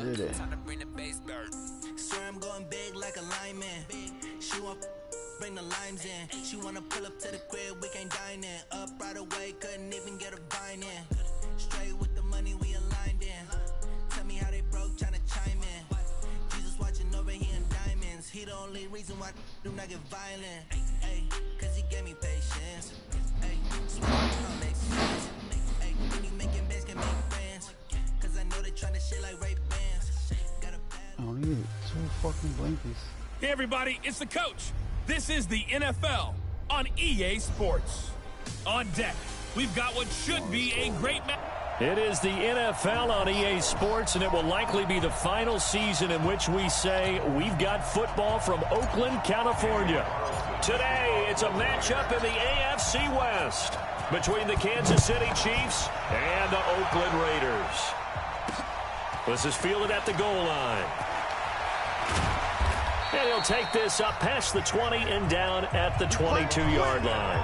Did it. Swear I'm going big like a lineman. She want bring the limes in. She wanna pull up to the crib, we can't dine in. Up right away, couldn't even get a vine in. Straight with the money we aligned in. Tell me how they broke, tryna chime in. Jesus watching over here in diamonds. He the only reason why I do not get violent. Ay, cause he gave me patience. Ay, swear it don't make sense. Ay, when you making bands can make friends. Cause I know they tryna shit like Ray Bans. I don't need it. 2 fucking blankets. Hey everybody, it's the coach. This is the NFL on EA Sports. On deck, we've got what should be a great match. It is the NFL on EA Sports, and it will likely be the final season in which we say we've got football from Oakland, California. Today, it's a matchup in the AFC West between the Kansas City Chiefs and the Oakland Raiders. This is fielded at the goal line. And he'll take this up past the 20 and down at the 22-yard line.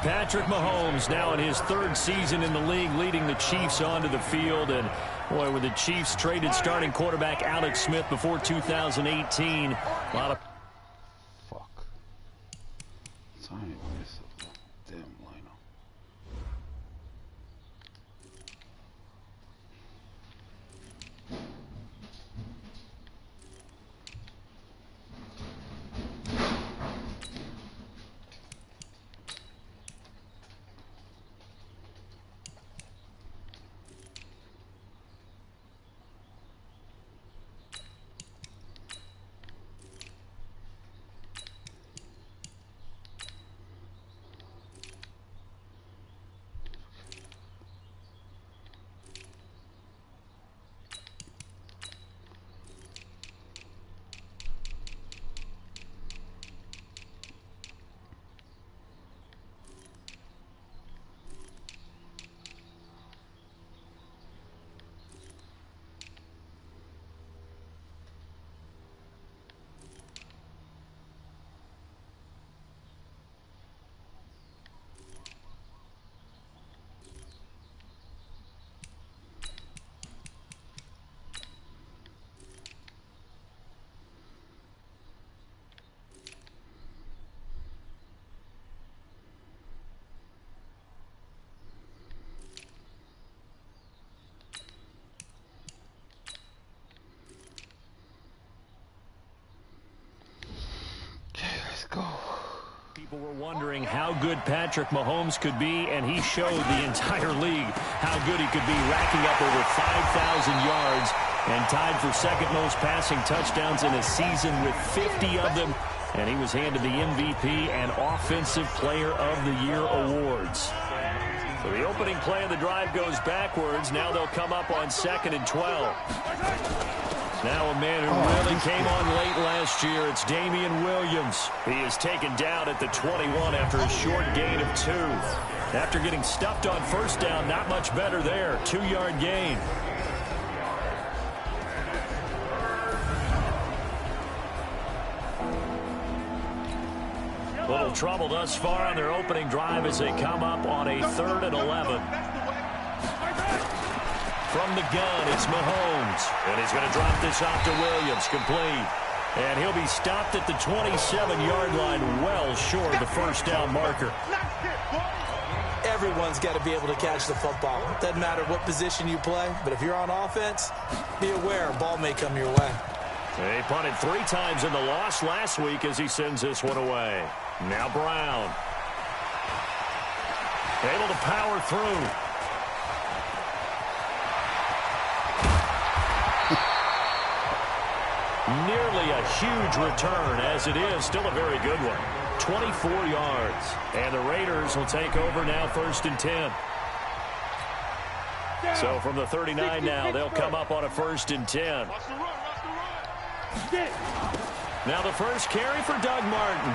Patrick Mahomes now in his 3rd season in the league, leading the Chiefs onto the field. And, boy, when the Chiefs traded starting quarterback Alex Smith before 2018, a lot of... Fuck. Sorry, miss a damn lineup. Go. People were wondering how good Patrick Mahomes could be, and he showed the entire league how good he could be, racking up over 5,000 yards and tied for 2nd most passing touchdowns in a season with 50 of them. And he was handed the MVP and Offensive Player of the Year awards. So the opening play of the drive goes backwards. Now they'll come up on 2nd and 12. Now a man who really came on late last year, it's Damian Williams. He is taken down at the 21 after a short gain of 2. After getting stuffed on 1st down, not much better there. 2-yard gain. Little trouble thus far on their opening drive as they come up on a 3rd and 11. From the gun, it's Mahomes. And he's going to drop this off to Williams, complete. And he'll be stopped at the 27-yard line, well short of the 1st down marker. Everyone's got to be able to catch the football. Doesn't matter what position you play, but if you're on offense, be aware a ball may come your way. He punted 3 times in the loss last week as he sends this one away. Now Brown. Able to power through. Nearly a huge return, as it is still a very good one. 24 yards. And the Raiders will take over now 1st and 10. So from the 39 now, they'll come up on a 1st and 10. Now the first carry for Doug Martin.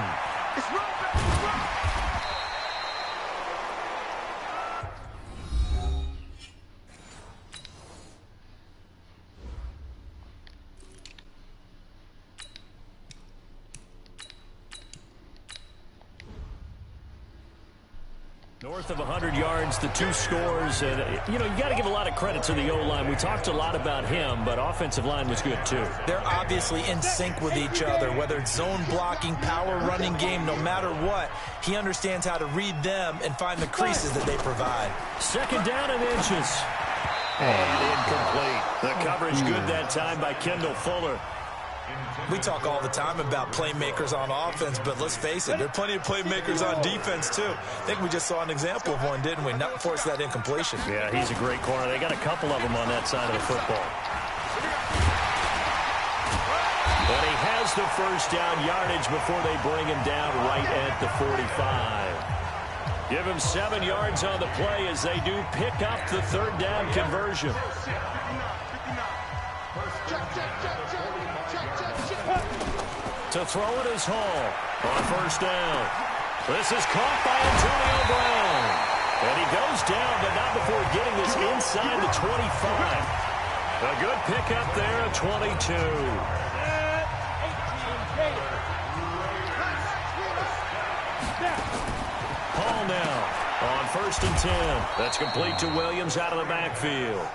North of 100 yards, the 2 scores. And, you got to give a lot of credit to the O-line. We talked a lot about him, but offensive line was good, too. They're obviously in sync with each other, whether it's zone blocking, power running game, no matter what. He understands how to read them and find the creases that they provide. Second down and inches. And incomplete. The coverage good that time by Kendall Fuller. We talk all the time about playmakers on offense, but let's face it, there are plenty of playmakers on defense, too. I think we just saw an example of one, didn't we? Not force that incompletion. Yeah, he's a great corner. They got a couple of them on that side of the football. But he has the first down yardage before they bring him down right at the 45. Give him 7 yards on the play as they do pick up the third down conversion. To throw it is Hall on first down. This is caught by Antonio Brown. And he goes down, but not before getting this inside the 25. A good pickup there at 22. Hall now on first and 10. That's complete to Williams out of the backfield.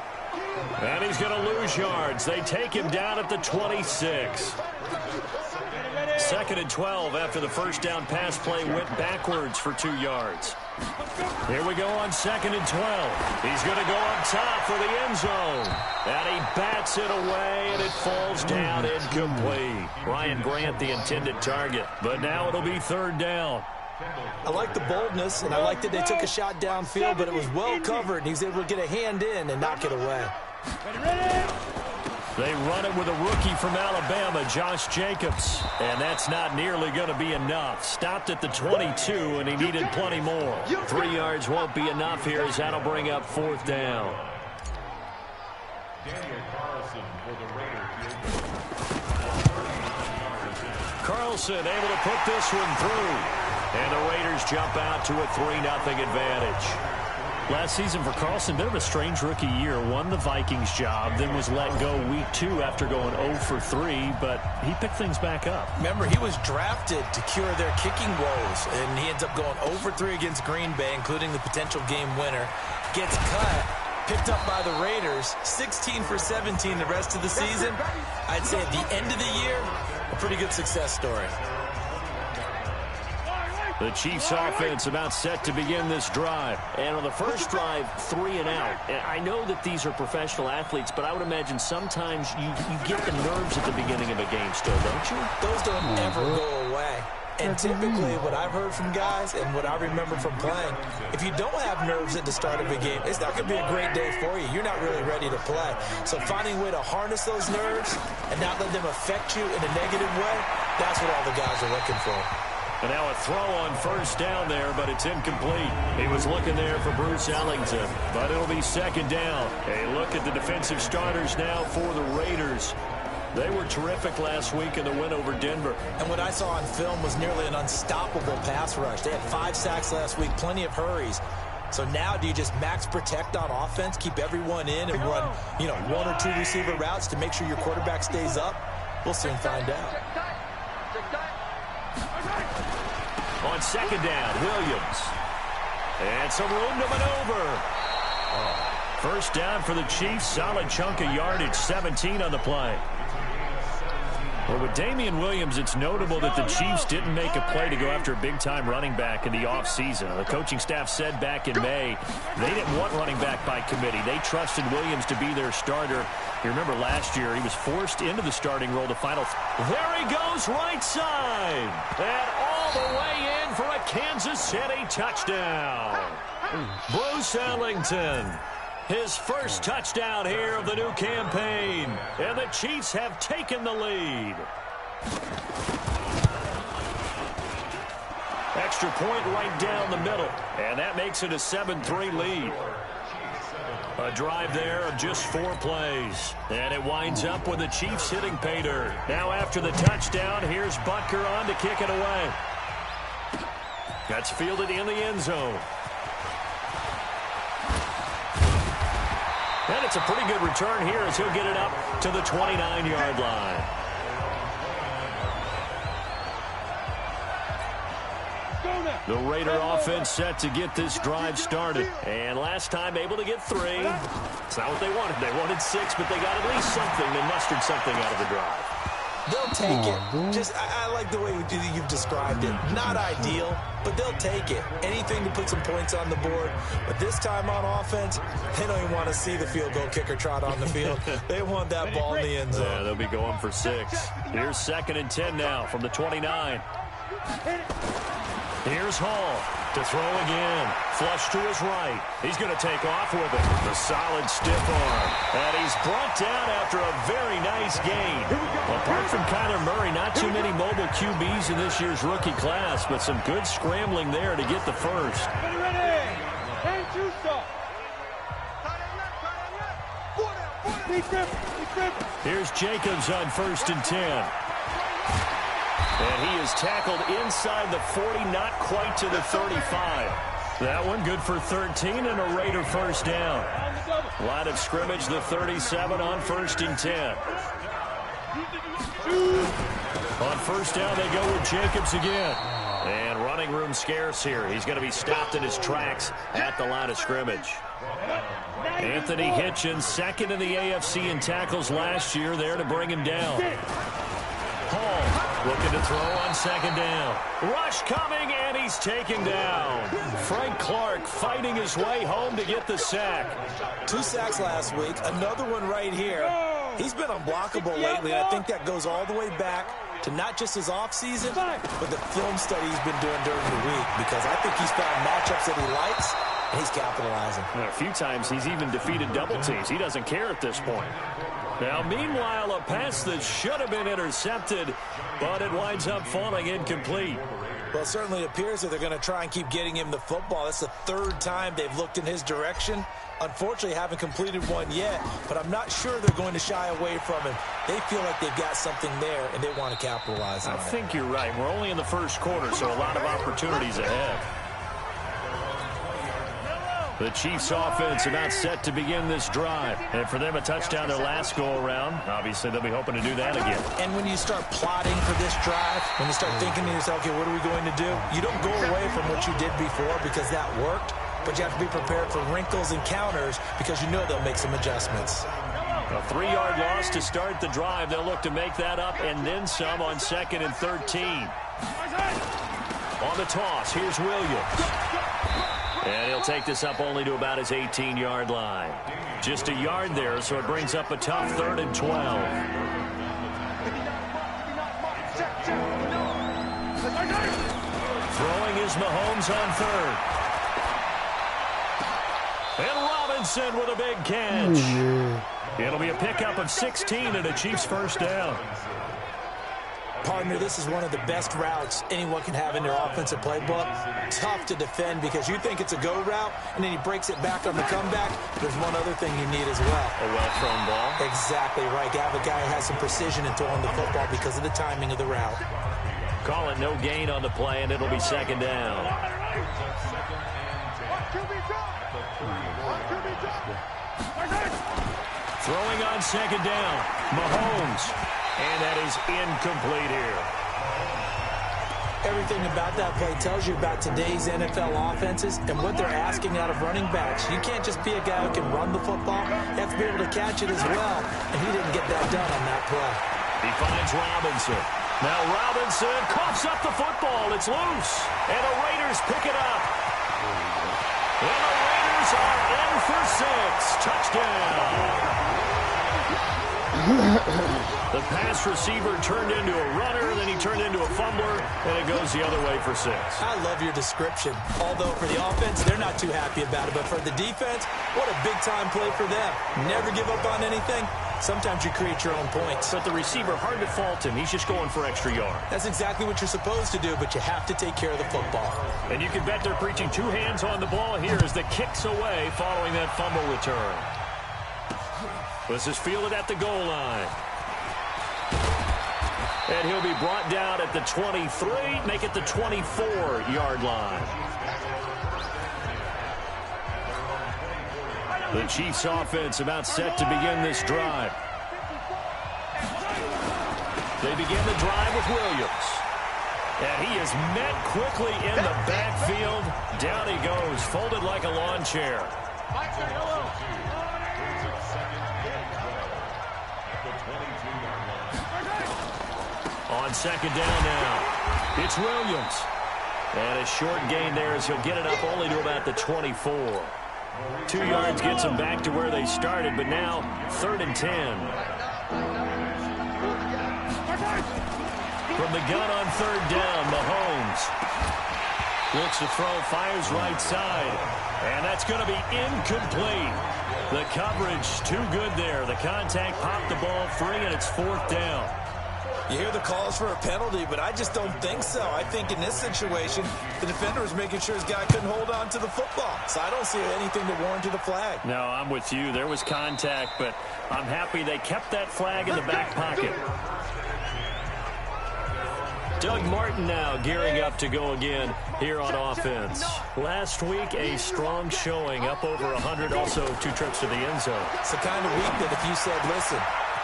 And he's going to lose yards. They take him down at the 26. Second and 12 after the first down pass play went backwards for 2 yards. Here we go on second and 12. He's going to go up top for the end zone. And he bats it away, and it falls down incomplete. Ryan Grant, the intended target. But now it'll be third down. I like the boldness, and I like that they took a shot downfield, but it was well covered, and he was able to get a hand in and knock it away. They run it with a rookie from Alabama, Josh Jacobs. And that's not nearly going to be enough. Stopped at the 22, and he needed plenty more. 3 yards won't be enough here as that'll bring up fourth down. Carlson able to put this one through. And the Raiders jump out to a 3-0 advantage. Last season for Carlson, bit of a strange rookie year. Won the Vikings job, then was let go week 2 after going 0 for 3, but he picked things back up. Remember, he was drafted to cure their kicking woes, and he ends up going 0 for 3 against Green Bay, including the potential game winner. Gets cut, picked up by the Raiders, 16 for 17 the rest of the season. I'd say at the end of the year, a pretty good success story. The Chiefs offense about set to begin this drive. And on the first drive, 3 and out. And I know that these are professional athletes, but I would imagine sometimes you get the nerves at the beginning of a game still, don't you? Those don't ever go away. And typically what I've heard from guys and what I remember from playing, if you don't have nerves at the start of a game, it's not going to be a great day for you. You're not really ready to play. So finding a way to harness those nerves and not let them affect you in a negative way, that's what all the guys are looking for. And now a throw on first down there, but it's incomplete. He was looking there for Bruce Ellington, but it'll be second down. A look at the defensive starters now for the Raiders. They were terrific last week in the win over Denver. And what I saw on film was nearly an unstoppable pass rush. They had 5 sacks last week, plenty of hurries. So now do you just max protect on offense, keep everyone in, and run, 1 or 2 receiver routes to make sure your quarterback stays up? We'll soon find out. On second down, Williams. And some room to maneuver. First down for the Chiefs. Solid chunk of yardage, 17 on the play. Well, with Damian Williams, it's notable that the Chiefs didn't make a play to go after a big-time running back in the offseason. The coaching staff said back in May they didn't want running back by committee. They trusted Williams to be their starter. You remember last year he was forced into the starting role to final. There he goes, right side. And all the way in for a Kansas City touchdown. Bruce Ellington. His first touchdown here of the new campaign. And the Chiefs have taken the lead. Extra point right down the middle. And that makes it a 7-3 lead. A drive there of just 4 plays. And it winds up with the Chiefs hitting pay dirt. Now after the touchdown, here's Butker on to kick it away. That's fielded in the end zone. And it's a pretty good return here as he'll get it up to the 29-yard line. The Raider offense set to get this drive started. And last time able to get 3. It's not what they wanted. They wanted 6, but they got at least something. They mustered something out of the drive. They'll take it. I like the way you've described it. Not ideal, but they'll take it. Anything to put some points on the board. But this time on offense, they don't even want to see the field goal kicker trot on the field. They want that ball in the end zone. Yeah, they'll be going for 6. Here's 2nd and 10 now from the 29. Here's Hall to throw again. Flush to his right. He's going to take off with it. The solid stiff arm. And he's brought down after a very nice gain. Apart from Kyler Murray, not too many mobile QBs in this year's rookie class, but some good scrambling there to get the first. Here's Jacobs on 1st and 10. And he is tackled inside the 40, not quite to the 35. That one good for 13 and a Raider first down. Line of scrimmage, the 37 on 1st and 10. On 1st down, they go with Jacobs again. And running room scarce here. He's going to be stopped in his tracks at the line of scrimmage. Anthony Hitchens, 2nd in the AFC in tackles last year, there to bring him down. Hall looking to throw on 2nd down. Rush coming, and he's taken down. Frank Clark fighting his way home to get the sack. 2 sacks last week, another one right here. He's been unblockable lately, and I think that goes all the way back to not just his offseason, but the film study he's been doing during the week, because I think he's found matchups that he likes, and he's capitalizing. And a few times he's even defeated double teams. He doesn't care at this point. Now, meanwhile, a pass that should have been intercepted, but it winds up falling incomplete. Well, it certainly appears that they're going to try and keep getting him the football. That's the 3rd time they've looked in his direction. Unfortunately, haven't completed one yet, but I'm not sure they're going to shy away from him. They feel like they've got something there, and they want to capitalize on it. I think you're right. We're only in the 1st quarter, so a lot of opportunities ahead. The Chiefs offense about set to begin this drive. And for them, a touchdown their last go-around. Obviously, they'll be hoping to do that again. And when you start plotting for this drive, when you start thinking to yourself, okay, what are we going to do? You don't go away from what you did before because that worked, but you have to be prepared for wrinkles and counters because you know they'll make some adjustments. A 3-yard loss to start the drive. They'll look to make that up and then some on 2nd and 13. On the toss, here's Williams. And he'll take this up only to about his 18-yard line. Just a yard there, so it brings up a tough 3rd and 12. Throwing is Mahomes on 3rd. And Robinson with a big catch. It'll be a pickup of 16 and a Chiefs first down. Partner, this is one of the best routes anyone can have in their offensive playbook. Tough to defend because you think it's a go route, and then he breaks it back on the comeback. There's one other thing you need as well. A well-thrown ball. Exactly right. You have a guy who has some precision in throwing the football because of the timing of the route. Call it no gain on the play, and it'll be 2nd down. Throwing on 2nd down. Mahomes. And that is incomplete here. Everything about that play tells you about today's NFL offenses and what they're asking out of running backs. You can't just be a guy who can run the football. You have to be able to catch it as well. And he didn't get that done on that play. He finds Robinson. Now Robinson coughs up the football. It's loose. And the Raiders pick it up. And the Raiders are in for 6. Touchdown. The pass receiver turned into a runner, then he turned into a fumbler, and it goes the other way for 6. I love your description. Although for the offense, they're not too happy about it. But for the defense, what a big-time play for them. Never give up on anything. Sometimes you create your own points. But the receiver, hard to fault him. He's just going for extra yards. That's exactly what you're supposed to do, but you have to take care of the football. And you can bet they're preaching 2 hands on the ball here as the kick's away following that fumble return. This is fielded at the goal line. And he'll be brought down at the 23, make it the 24-yard line. The Chiefs offense about set to begin this drive. They begin the drive with Williams. And he is met quickly in the backfield. Down he goes, folded like a lawn chair. On second down now, it's Williams. And a short gain there as he'll get it up only to about the 24. 2 yards gets them back to where they started, but now 3rd and 10. From the gun on 3rd down, Mahomes looks to throw, fires right side, and that's going to be incomplete. The coverage too good there. The contact popped the ball free, and it's 4th down. You hear the calls for a penalty, but I just don't think so. I think in this situation, the defender was making sure his guy couldn't hold on to the football. So I don't see anything to warrant a flag. No, I'm with you. There was contact, but I'm happy they kept that flag in the back pocket. Doug Martin now gearing up to go again here on offense. Last week, a strong showing, up over 100, also 2 trips to the end zone. It's the kind of week that if you said, listen,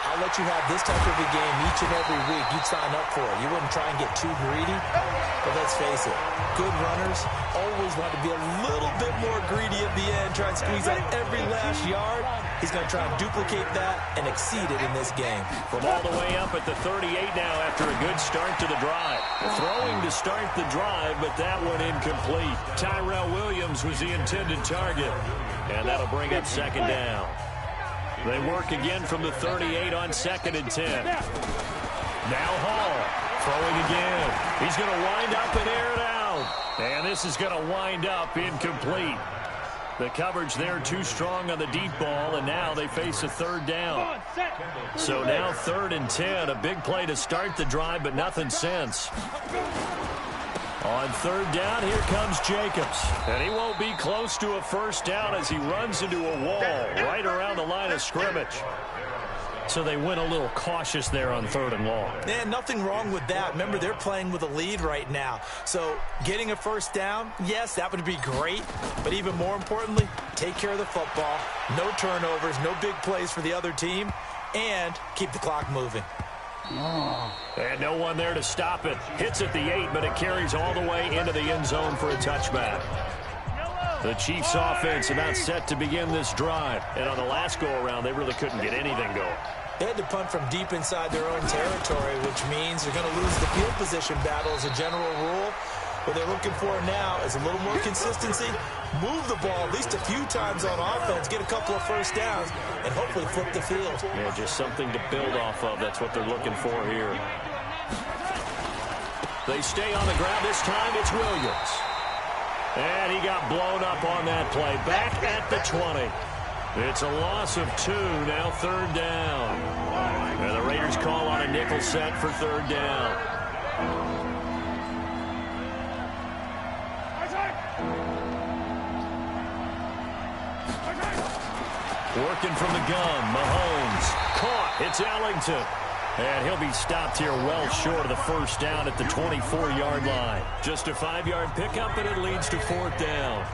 I'll let you have this type of a game each and every week, you'd sign up for it. You wouldn't try and get too greedy. But let's face it, good runners always want to be a little bit more greedy at the end, try and squeeze out every last yard. He's going to try and duplicate that and exceed it in this game. From all the way up at the 38 now after a good start to the drive. Throwing to start the drive, but that one incomplete. Tyrell Williams was the intended target, and that'll bring up 2nd down. They work again from the 38 on 2nd and 10. Now Hall throwing again. He's going to wind up and air it out. And this is going to wind up incomplete. The coverage there too strong on the deep ball, and now they face a 3rd down. So now 3rd and 10, a big play to start the drive, but nothing since. On 3rd down, here comes Jacobs. And he won't be close to a 1st down as he runs into a wall right around the line of scrimmage. So they went a little cautious there on 3rd and long. Man, nothing wrong with that. Remember, they're playing with a lead right now. So getting a 1st down, yes, that would be great. But even more importantly, take care of the football. No turnovers, no big plays for the other team, and keep the clock moving. And no one there to stop it. Hits at the 8, but it carries all the way into the end zone for a touchback. The Chiefs offense about set to begin this drive. And on the last go-around, they really couldn't get anything going. They had to punt from deep inside their own territory, which means they're going to lose the field position battle as a general rule. What they're looking for now is a little more consistency, move the ball at least a few times on offense, get a couple of 1st downs, and hopefully flip the field. Yeah, just something to build off of. That's what they're looking for here. They stay on the ground. This time it's Williams. And he got blown up on that play. Back at the 20. It's a loss of 2, now 3rd down. And the Raiders call on a nickel set for 3rd down. Working from the gun, Mahomes. Caught. It's Ellington. And he'll be stopped here well short of the 1st down at the 24-yard line. Just a 5-yard pickup, and it leads to 4th down.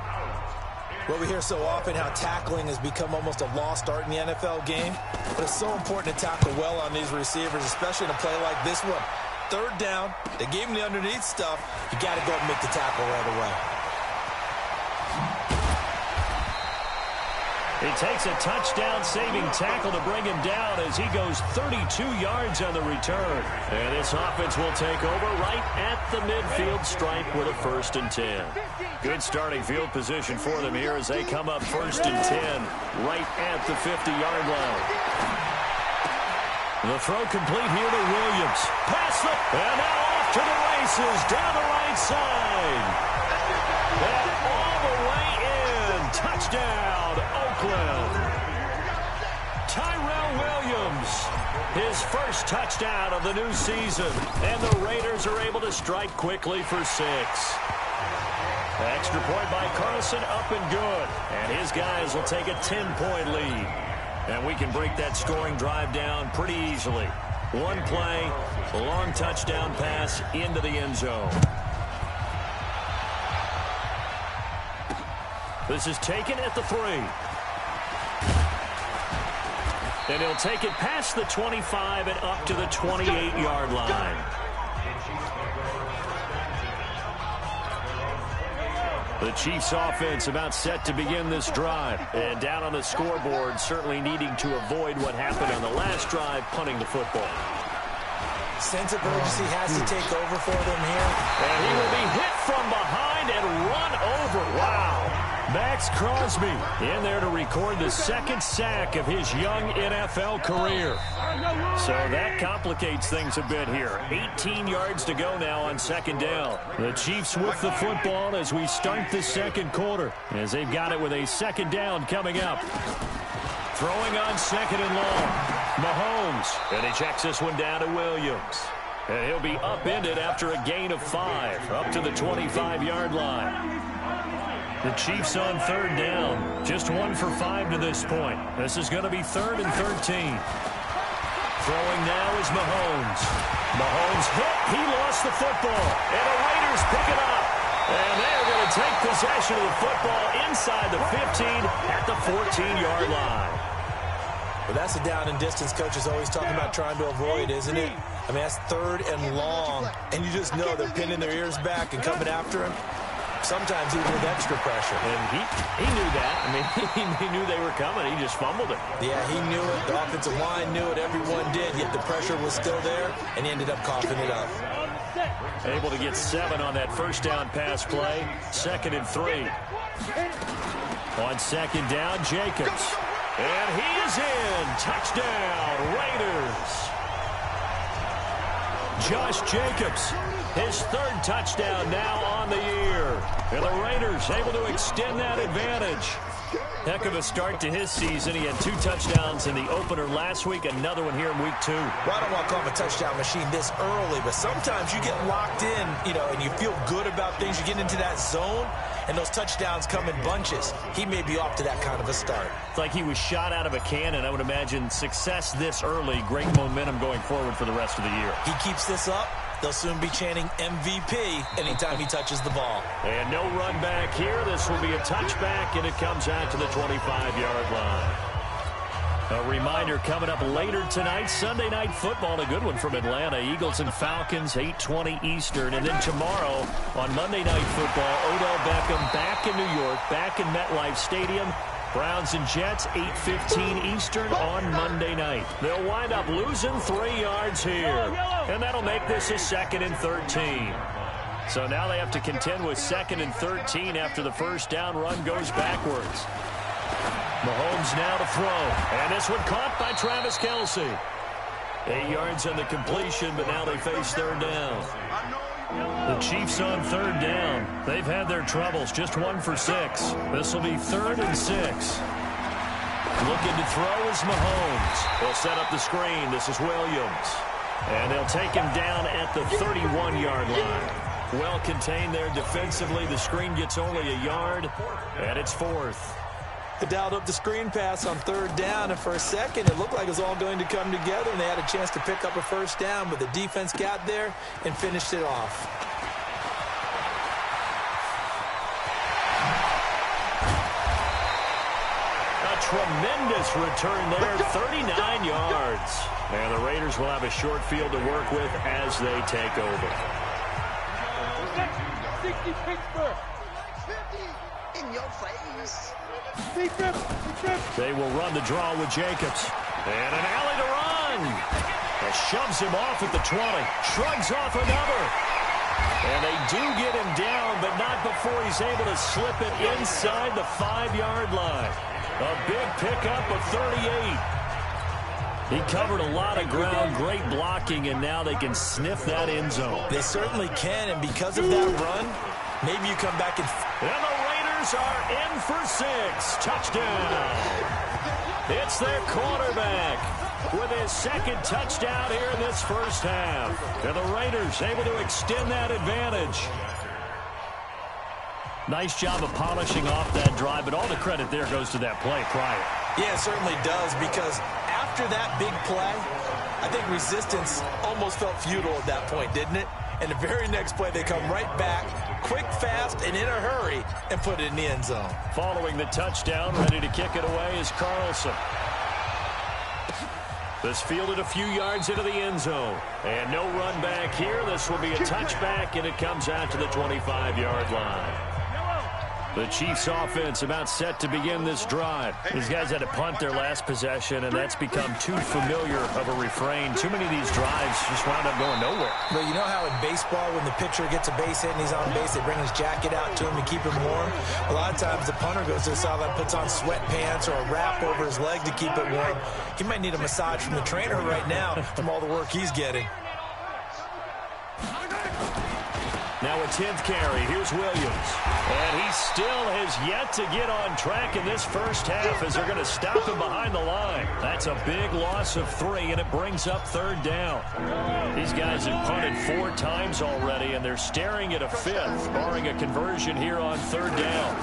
Well, we hear so often how tackling has become almost a lost art in the NFL game. But it's so important to tackle well on these receivers, especially in a play like this one. 3rd down, they gave him the underneath stuff. You got to go and make the tackle right away. It takes a touchdown-saving tackle to bring him down as he goes 32 yards on the return. And this offense will take over right at the midfield stripe with a 1st and 10. Good starting field position for them here as they come up 1st and 10 right at the 50-yard line. The throw complete here to Williams. Pass it, and now off to the races down the right side. And all the way in. Touchdown, Oakland. Tyrell Williams, his 1st touchdown of the new season. And the Raiders are able to strike quickly for 6. Extra point by Carlson, up and good. And his guys will take a 10-point lead. And we can break that scoring drive down pretty easily. One play, a long touchdown pass into the end zone. This is taken at the 3. And he'll take it past the 25 and up to the 28-yard line. The Chiefs offense about set to begin this drive. And down on the scoreboard, certainly needing to avoid what happened on the last drive, punting the football. Sense of urgency has to take over for them here. And he will be hit from behind and run over. Wow. Max Crosby in there to record the second sack of his young NFL career. So that complicates things a bit here. 18 yards to go now on second down. The Chiefs with the football as we start the second quarter, as they've got it with a second down coming up. Throwing on second and long. Mahomes, and he checks this one down to Williams. And he'll be upended after a gain of 5, up to the 25-yard line. The Chiefs on third down. Just 1 for 5 to this point. This is going to be 3rd and 13. Throwing now is Mahomes. Mahomes hit. He lost the football. And the Raiders pick it up. And they're going to take possession of the football inside the 15 at the 14-yard line. Well, that's a down and distance coach is always talking about trying to avoid, isn't it? I mean, that's 3rd and long. And you just know they're pinning their ears back and coming after him. Sometimes even with extra pressure. And he knew that. I mean, he knew they were coming. He just fumbled it. Yeah, he knew it. The offensive line knew it. Everyone did. Yet the pressure was still there, and he ended up coughing it up. Able to get 7 on that first down pass play. 2nd and 3. On second down, Jacobs. And he is in. Touchdown, Raiders. Josh Jacobs, his 3rd touchdown now on the year. And the Raiders able to extend that advantage. Heck of a start to his season. He had 2 touchdowns in the opener last week, another one here in week 2. Well, I don't want to call him a touchdown machine this early, but sometimes you get locked in, and you feel good about things. You get into that zone, and those touchdowns come in bunches. He may be off to that kind of a start. It's like he was shot out of a cannon. I would imagine success this early, great momentum going forward for the rest of the year. He keeps this up, they'll soon be chanting MVP anytime he touches the ball. And no run back here. This will be a touchback, and it comes out to the 25-yard line. A reminder coming up later tonight, Sunday Night Football, a good one from Atlanta. Eagles and Falcons, 8:20 Eastern. And then tomorrow on Monday Night Football, Odell Beckham back in New York, back in MetLife Stadium. Browns and Jets, 8:15 Eastern on Monday night. They'll wind up losing 3 yards here. And that'll make this a 2nd and 13. So now they have to contend with 2nd and 13 after the first down run goes backwards. Mahomes now to throw. And this one caught by Travis Kelce. 8 yards on the completion, but now they face 3rd down. The Chiefs on 3rd down. They've had their troubles, just 1 for 6. This will be 3rd and 6. Looking to throw is Mahomes. They'll set up the screen. This is Williams. And they'll take him down at the 31-yard line. Well contained there defensively. The screen gets only a yard, and it's 4th. They dialed up the screen pass on 3rd down, and for a second it looked like it was all going to come together, and they had a chance to pick up a first down, but the defense got there and finished it off. A tremendous return there, 39 yards. And the Raiders will have a short field to work with as they take over. 60 Pittsburgh. 50 in your face. They will run the draw with Jacobs. And an alley to run. That shoves him off at the 20. Shrugs off another. And they do get him down, but not before he's able to slip it inside the 5-yard line. A big pickup of 38. He covered a lot of ground, great blocking, and now they can sniff that end zone. They certainly can, and because of that run, maybe you come back and the Raiders are in for 6. Touchdown. It's their quarterback with his 2nd touchdown here in this first half. And the Raiders able to extend that advantage. Nice job of polishing off that drive, but all the credit there goes to that play prior. Yeah, it certainly does, because after that big play, I think resistance almost felt futile at that point, didn't it? And the very next play, they come right back, quick, fast, and in a hurry, and put it in the end zone. Following the touchdown, ready to kick it away is Carlson. This fielded a few yards into the end zone. And no run back here. This will be a touchback, and it comes out to the 25-yard line. The Chiefs offense about set to begin this drive. These guys had to punt their last possession, and that's become too familiar of a refrain. Too many of these drives just wound up going nowhere. But you know how in baseball, when the pitcher gets a base hit and he's on base, they bring his jacket out to him to keep him warm? A lot of times the punter goes to the sideline, puts on sweatpants or a wrap over his leg to keep it warm. He might need a massage from the trainer right now from all the work he's getting. Now a 10th carry. Here's Williams. And he still has yet to get on track in this first half as they're going to stop him behind the line. That's a big loss of 3, and it brings up 3rd down. These guys have punted 4 times already, and they're staring at a 5th, barring a conversion here on 3rd down.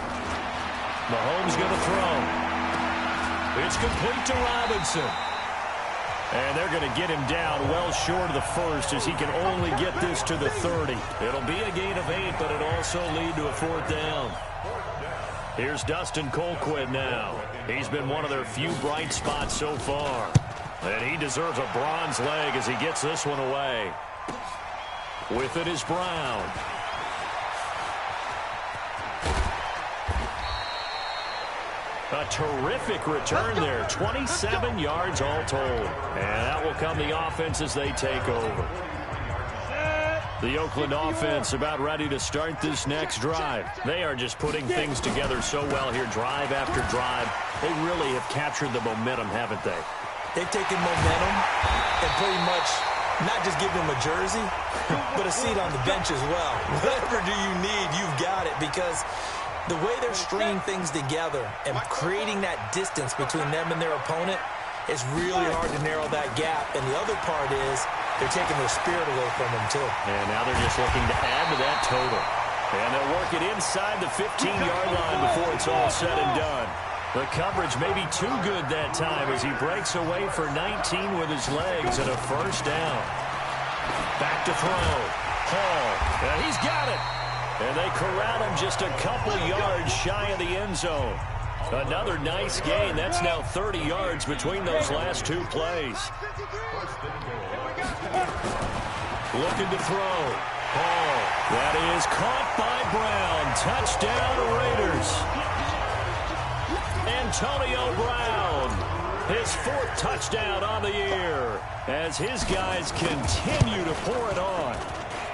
Mahomes going to throw. It's complete to Robinson. And they're going to get him down well short of the first as he can only get this to the 30. It'll be a gain of 8, but it'll also lead to a 4th down. Here's Dustin Colquitt now. He's been one of their few bright spots so far. And he deserves a bronze leg as he gets this one away. With it is Brown. A terrific return there. 27 yards all told. And that will come the offense as they take over. The Oakland offense about ready to start this next drive. They are just putting things together so well here, drive after drive. They really have captured the momentum, haven't they? They've taken momentum and pretty much not just give them a jersey, but a seat on the bench as well. Whatever do you need, you've got it, because the way they're stringing things together and creating that distance between them and their opponent is really hard to narrow that gap. And the other part is they're taking their spirit away from them, too. And now they're just looking to add to that total. And they'll work it inside the 15-yard line before it's all said and done. The coverage may be too good that time as he breaks away for 19 with his legs and a 1st down. Back to throw. Hall. And he's got it. And they corral him just a couple yards shy of the end zone. Another nice gain. That's now 30 yards between those last 2 plays. Looking to throw. Hall. That is caught by Brown. Touchdown Raiders. Antonio Brown. His 4th touchdown on the year as his guys continue to pour it on.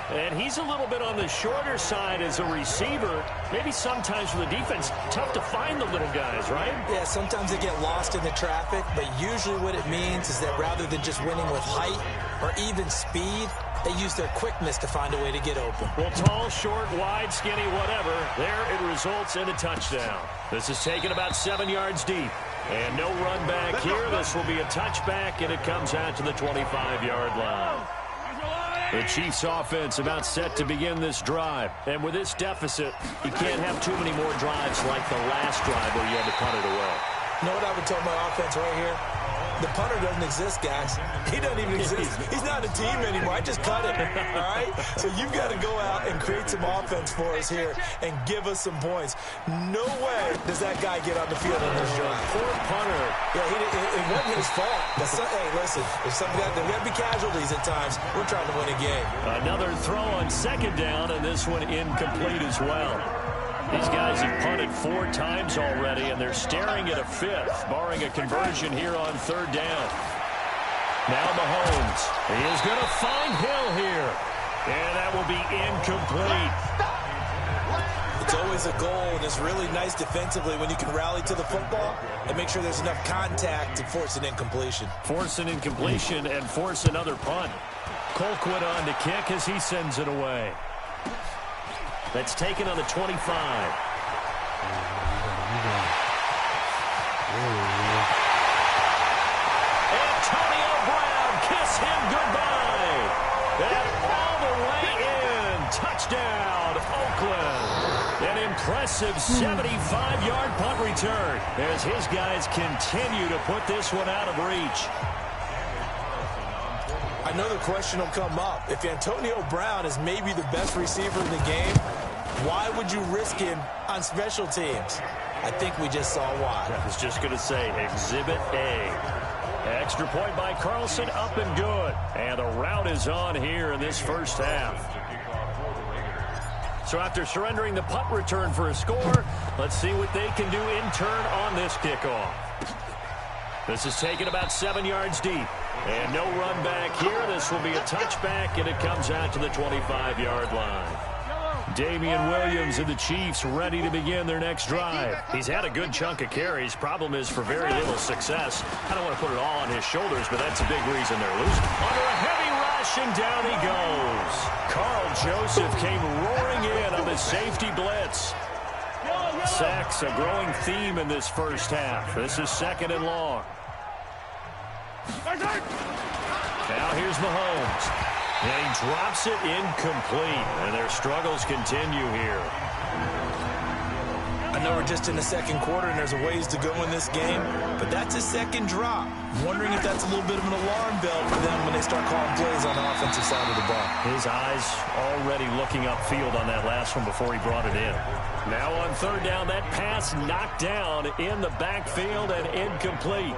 And he's a little bit on the shorter side as a receiver. Maybe sometimes for the defense, tough to find the little guys, right? Yeah, sometimes they get lost in the traffic, but usually what it means is that rather than just winning with height or even speed, they use their quickness to find a way to get open. Well, tall, short, wide, skinny, whatever, there it results in a touchdown. This is taken about 7 yards deep. And no run back here. This will be a touchback, and it comes out to the 25-yard line. The Chiefs offense about set to begin this drive. And with this deficit, you can't have too many more drives like the last drive where you had to punt it away. You know what I would tell my offense right here? The punter doesn't exist, guys. He doesn't even exist. He's not a team anymore. I just cut him, all right? So you've got to go out and create some offense for us here and give us some points. No way does that guy get on the field on this drive. Poor punter. Yeah, it wasn't his fault. Hey, listen, if something got there, we have to be casualties at times. We're trying to win a game. Another throw on 2nd down, and this one incomplete as well. These guys have punted 4 times already, and they're staring at a 5th, barring a conversion here on 3rd down. Now Mahomes. He is going to find Hill here, and that will be incomplete. It's always a goal, and it's really nice defensively when you can rally to the football and make sure there's enough contact to force an incompletion. Force an incompletion and force another punt. Colquitt on to kick as he sends it away. That's taken on the 25. Antonio Brown, kiss him goodbye. And all the way in. Touchdown, Oakland. An impressive 75-yard punt return as his guys continue to put this one out of reach. I know the question will come up. If Antonio Brown is maybe the best receiver in the game, why would you risk him on special teams? I think we just saw why. I was just going to say, Exhibit A. Extra point by Carlson, up and good. And the route is on here in this first half. So after surrendering the punt return for a score, let's see what they can do in turn on this kickoff. This is taken about 7 yards deep. And no run back here. This will be a touchback, and it comes out to the 25-yard line. Damian Williams and the Chiefs ready to begin their next drive. He's had a good chunk of carries. Problem is for very little success. I don't want to put it all on his shoulders, but that's a big reason they're losing. Under a heavy rush, and down he goes. Carl Joseph came roaring in on the safety blitz. Sacks, a growing theme in this first half. This is 2nd and long. Now here's Mahomes. And he drops it incomplete. And their struggles continue here. I know we're just in the second quarter and there's a ways to go in this game, but that's his second drop. I'm wondering if that's a little bit of an alarm bell for them when they start calling plays on the offensive side of the ball. His eyes already looking upfield on that last one before he brought it in. Now on 3rd down, that pass knocked down in the backfield and incomplete.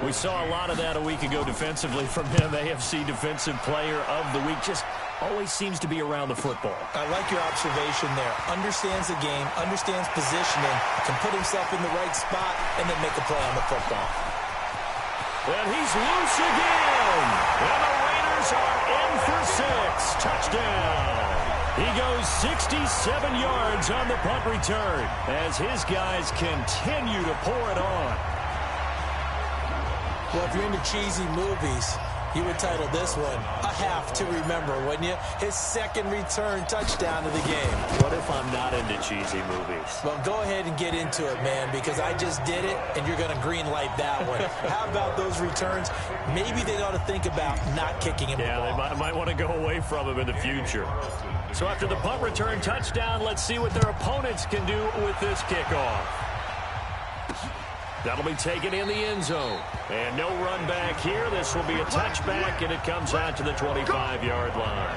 We saw a lot of that a week ago defensively from him. AFC Defensive Player of the Week. Just always seems to be around the football. I like your observation there. Understands the game, understands positioning, can put himself in the right spot, and then make a play on the football. And he's loose again. And the Raiders are in for 6. Touchdown. He goes 67 yards on the punt return as his guys continue to pour it on. Well, if you're into cheesy movies, you would title this one A Half to Remember, wouldn't you? His second return touchdown of the game. What if I'm not into cheesy movies? Well, go ahead and get into it, man, because I just did it, and you're going to green light that one. How about those returns? Maybe they ought to think about not kicking him the ball. Yeah, they might want to go away from him in the future. So after the punt return touchdown, let's see what their opponents can do with this kickoff. That'll be taken in the end zone. And no run back here. This will be a touchback, and it comes out to the 25-yard line.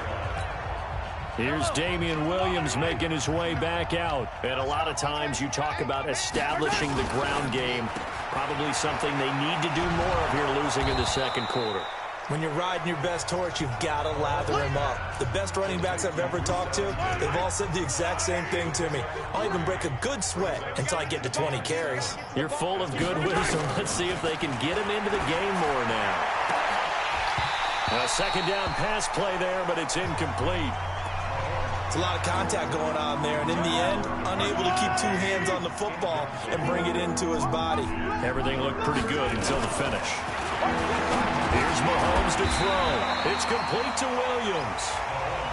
Here's Damian Williams making his way back out. And a lot of times you talk about establishing the ground game. Probably something they need to do more of here losing in the second quarter. When you're riding your best horse, you've got to lather him up. The best running backs I've ever talked to, they've all said the exact same thing to me. I'll even break a good sweat until I get to 20 carries. You're full of good wisdom. Let's see if they can get him into the game more now. A 2nd down pass play there, but it's incomplete. It's a lot of contact going on there, and in the end, unable to keep 2 hands on the football and bring it into his body. Everything looked pretty good until the finish. Here's Mahomes to throw. It's complete to Williams.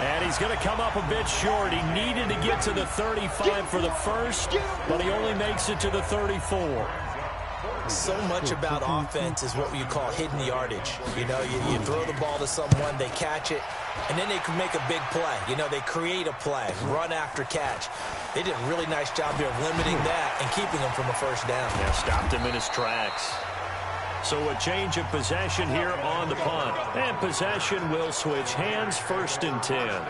And he's going to come up a bit short. He needed to get to the 35 for the first, but he only makes it to the 34. So much about offense is what you call hidden yardage. You know, you throw the ball to someone, they catch it, and then they can make a big play. You know, they create a play, run after catch. They did a really nice job there of limiting that and keeping him from a first down. Yeah, stopped him in his tracks. So a change of possession here on the punt. And possession will switch hands, 1st and 10.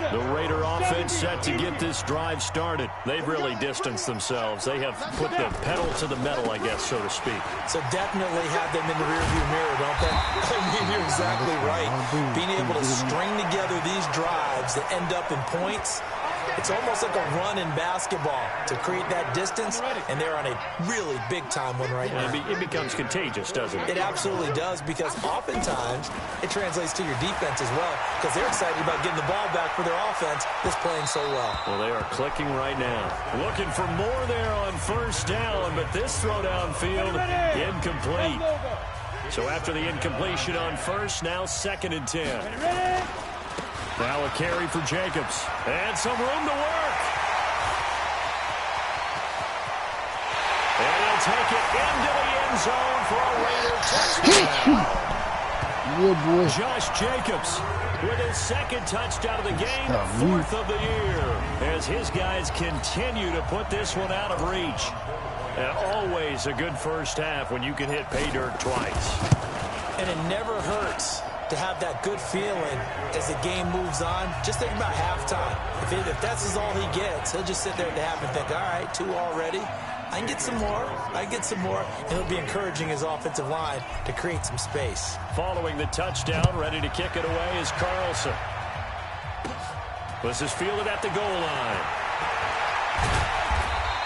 The Raider offense set to get this drive started. They've really distanced themselves. They have put the pedal to the metal, I guess, so to speak. So definitely have them in the rearview mirror, don't they? I mean, you're exactly right. Being able to string together these drives that end up in points, it's almost like a run in basketball to create that distance, and they're on a really big-time one right now. It becomes contagious, doesn't it? It absolutely does, because oftentimes it translates to your defense as well, because they're excited about getting the ball back for their offense that's playing so well. Well, they are clicking right now. Looking for more there on 1st down, but this throw downfield, incomplete. So after the incompletion on 1st, now 2nd and 10. Now a carry for Jacobs. And some room to work. And he'll take it into the end zone for a Raider touchdown. Good boy. Josh Jacobs with his 2nd touchdown of the game, 4th of the year, as his guys continue to put this one out of reach. And always a good first half when you can hit pay dirt twice. And it never hurts to have that good feeling as the game moves on. Just think about halftime. If that's all he gets, he'll just sit there at the half and think, all right, 2 already. I can get some more. I can get some more. And he'll be encouraging his offensive line to create some space. Following the touchdown, ready to kick it away is Carlson. This is fielded at the goal line.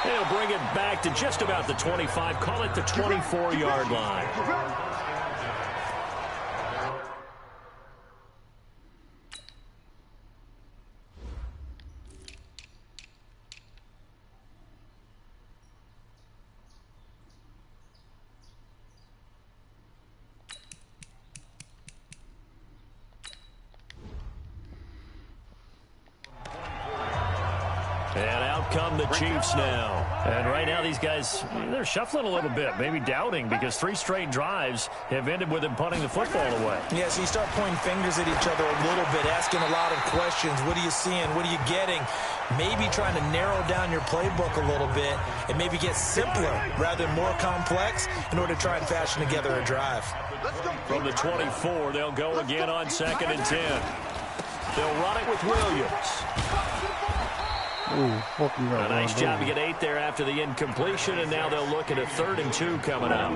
They'll bring it back to just about the 25. Call it the 24-yard line. And out come the Chiefs now. And right now these guys, they're shuffling a little bit, maybe doubting, because 3 straight drives have ended with them punting the football away. Yeah, so you start pointing fingers at each other a little bit, asking a lot of questions. What are you seeing? What are you getting? Maybe trying to narrow down your playbook a little bit and maybe get simpler rather than more complex in order to try and fashion together a drive. From the 24, they'll go again on 2nd and 10. They'll run it with Williams. Ooh, a nice job to get 8 there after the incompletion, and now they'll look at a 3rd and 2 coming up.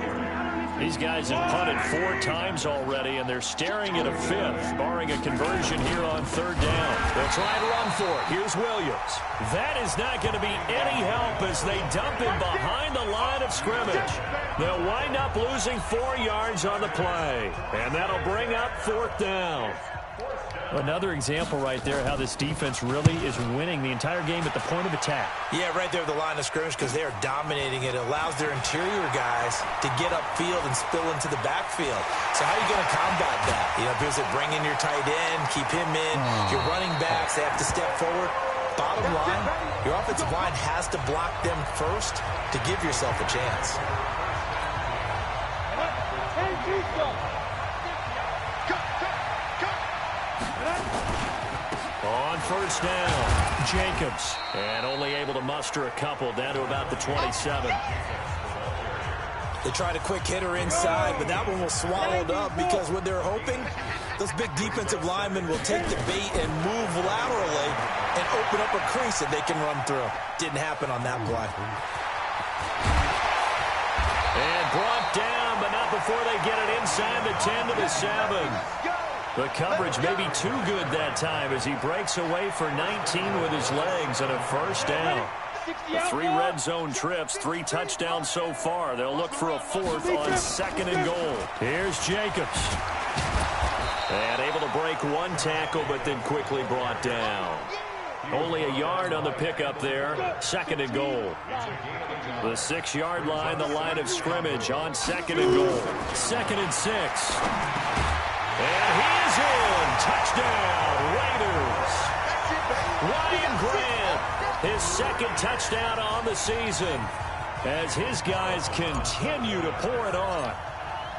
These guys have punted 4 times already, and they're staring at a 5th, barring a conversion here on 3rd down. They'll try and run for it. Here's Williams. That is not going to be any help as they dump him behind the line of scrimmage. They'll wind up losing 4 yards on the play, and that'll bring up 4th down. Another example right there how this defense really is winning the entire game at the point of attack. Yeah, right there at the line of scrimmage because they are dominating it. It allows their interior guys to get upfield and spill into the backfield. So how are you going to combat that? You know, because they bring in your tight end, keep him in. Your running backs, they have to step forward. Bottom line, your offensive line has to block them first to give yourself a chance. On 1st down, Jacobs. And only able to muster a couple down to about the 27. They tried a quick hitter inside, but that one was swallowed up because what they're hoping, those big defensive linemen will take the bait and move laterally and open up a crease that they can run through. Didn't happen on that play. And brought down, but not before they get it inside the 10 to the 7. The coverage may be too good that time as he breaks away for 19 with his legs and a 1st down. The 3 red zone trips, 3 touchdowns so far. They'll look for a 4th on 2nd and goal. Here's Jacobs. And able to break 1 tackle, but then quickly brought down. Only a yard on the pickup there. 2nd and goal. The 6-yard line, the line of scrimmage on 2nd and goal. 2nd and 6. And he is in. Touchdown, Raiders. Ryan Grant, his 2nd touchdown on the season as his guys continue to pour it on.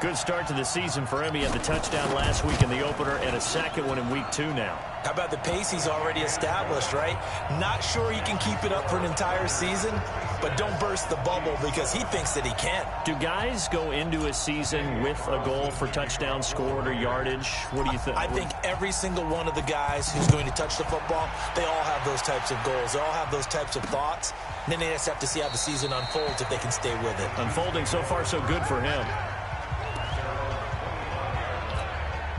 Good start to the season for him. He had the touchdown last week in the opener and a 2nd one in week 2 now. How about the pace he's already established, right? Not sure he can keep it up for an entire season, but don't burst the bubble because he thinks that he can. Do guys go into a season with a goal for touchdown scored or yardage? What do you think? I think every single one of the guys who's going to touch the football, they all have those types of goals. They all have those types of thoughts. And then they just have to see how the season unfolds if they can stay with it. Unfolding so far so good for him.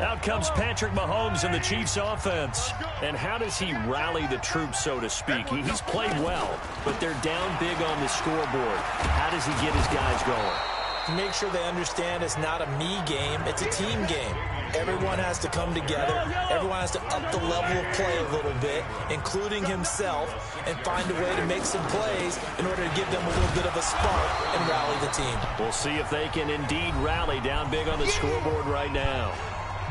Out comes Patrick Mahomes and the Chiefs offense. And how does he rally the troops, so to speak? He's played well, but they're down big on the scoreboard. How does he get his guys going? To make sure they understand it's not a me game, it's a team game. Everyone has to come together. Everyone has to up the level of play a little bit, including himself, and find a way to make some plays in order to give them a little bit of a spark and rally the team. We'll see if they can indeed rally down big on the scoreboard right now.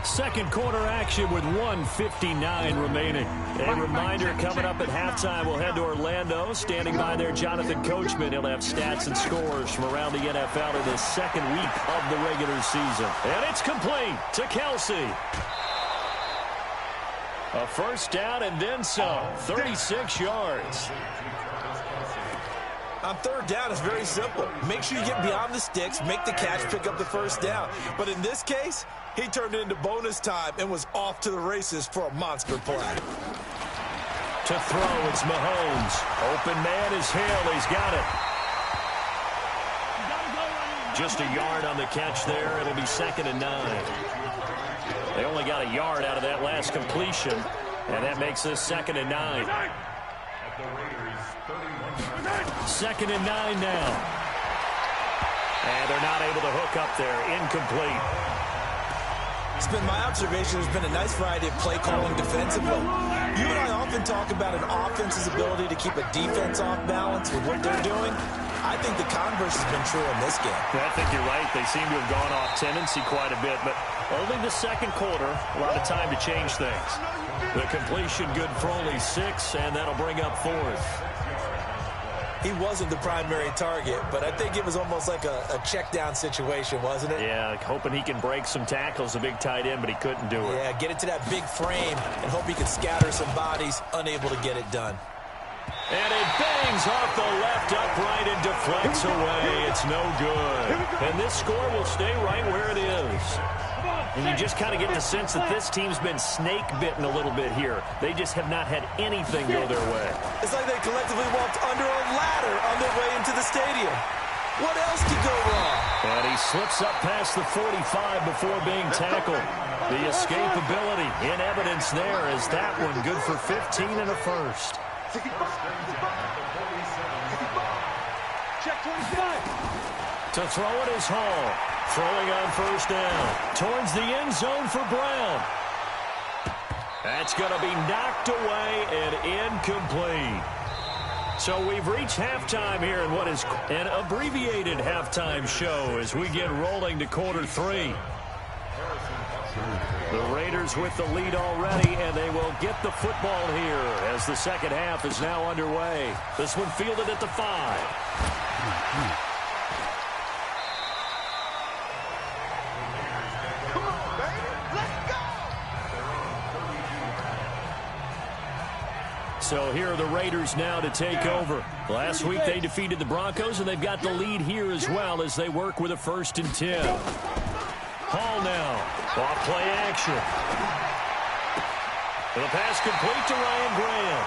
2nd quarter action with 1:59 remaining. A reminder, coming up at halftime, we'll head to Orlando. Standing by there, Jonathan Coachman. He'll have stats and scores from around the NFL in the 2nd week of the regular season. And it's complete to Kelsey. A 1st down and then some. 36 yards. On 3rd down, it's very simple. Make sure you get beyond the sticks, make the catch, pick up the 1st down. But in this case, he turned it into bonus time and was off to the races for a monster play. To throw, it's Mahomes. Open man is Hill. He's got it. Just a yard on the catch there. It'll be 2nd and 9. They only got a yard out of that last completion. And that makes this 2nd and 9. 2nd and 9 now. And they're not able to hook up there. Incomplete. It's been my observation there's been a nice variety of play calling defensively. You and I often talk about an offense's ability to keep a defense off balance with what they're doing. I think the converse has been true in this game. I think you're right. They seem to have gone off tendency quite a bit, but only the 2nd quarter. A lot of time to change things. The completion good for only 6, and that'll bring up 4th. He wasn't the primary target, but I think it was almost like a check-down situation, wasn't it? Yeah, hoping he can break some tackles, a big tight end, but he couldn't do it. Yeah, get it to that big frame and hope he could scatter some bodies, unable to get it done. And it bangs off the left upright and deflects away. It's no good. And this score will stay right where it is. And you just kind of get the sense that this team's been snake-bitten a little bit here. They just have not had anything go their way. It's like they collectively walked under a ladder on their way into the stadium. What else could go wrong? And he slips up past the 45 before being tackled. The escapability in evidence there is that one good for 15 and a first. Check 25. To throw it is Hall. Throwing on first down. Towards the end zone for Brown. That's going to be knocked away and incomplete. So we've reached halftime here in what is an abbreviated halftime show as we get rolling to quarter 3. The Raiders with the lead already, and they will get the football here as the second half is now underway. This one fielded at the 5. So here are the Raiders now to take over. Last week they defeated the Broncos, and they've got the lead here as well as they work with a 1st and 10. Hall now. Off play action. The pass complete to Ryan Graham.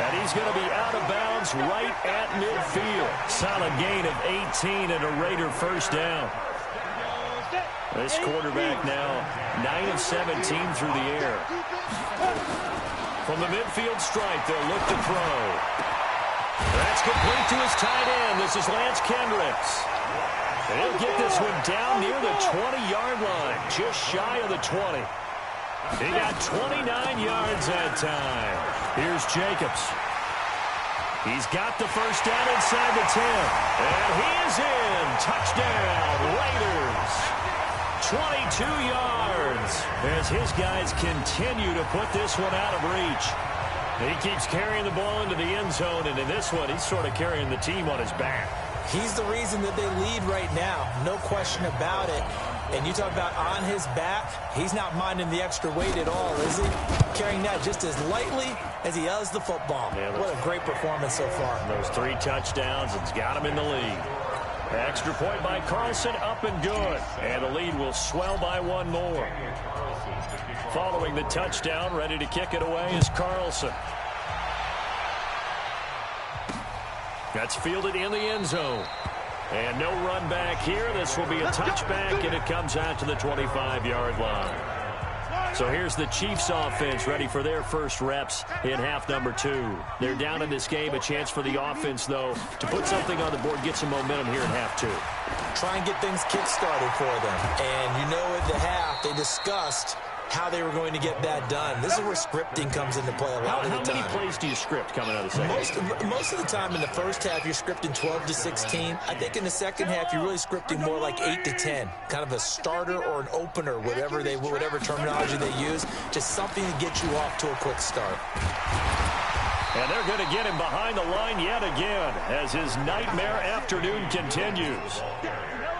And he's going to be out of bounds right at midfield. Solid gain of 18 and a Raider first down. This quarterback now 9 of 17 through the air. From the midfield stripe, they'll look to throw. That's complete to his tight end. This is Lance Kendricks. And he'll get this one down near the 20-yard line, just shy of the 20. He got 29 yards that time. Here's Jacobs. He's got the first down inside the 10. And he is in. Touchdown, Raiders. 22 yards as his guys continue to put this one out of reach. He keeps carrying the ball into the end zone, and in this one, he's sort of carrying the team on his back. He's the reason that they lead right now, no question about it. And you talk about on his back, he's not minding the extra weight at all, is he? Carrying that just as lightly as he does the football. Yeah, what a great performance so far. Those 3 touchdowns, it's got him in the lead. Extra point by Carlson, up and good. And the lead will swell by 1 more. Following the touchdown, ready to kick it away is Carlson. That's fielded in the end zone. And no run back here. This will be a touchback, and it comes out to the 25-yard line. So here's the Chiefs offense ready for their first reps in half number 2. They're down in this game. A chance for the offense, though, to put something on the board, get some momentum here in half 2. Try and get things kick-started for them. And you know at the half, they discussed how they were going to get that done. This is where scripting comes into play a lot of the time. How many plays do you script coming out of the second? Most of the time in the first half, you're scripting 12 to 16. I think in the second half, you're really scripting more like 8 to 10. Kind of a starter or an opener, whatever terminology they use. Just something to get you off to a quick start. And they're going to get him behind the line yet again as his nightmare afternoon continues.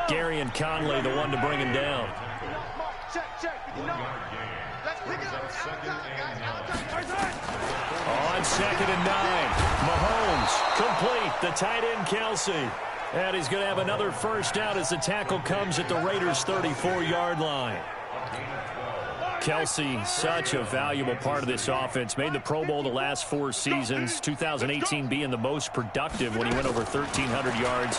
Gary and Conley, the one to bring him down. On 2nd and 9, Mahomes complete. The tight end Kelsey. And he's going to have another first down as the tackle comes at the Raiders' 34-yard line. Kelsey, such a valuable part of this offense. Made the Pro Bowl the last 4 seasons. 2018 being the most productive when he went over 1,300 yards,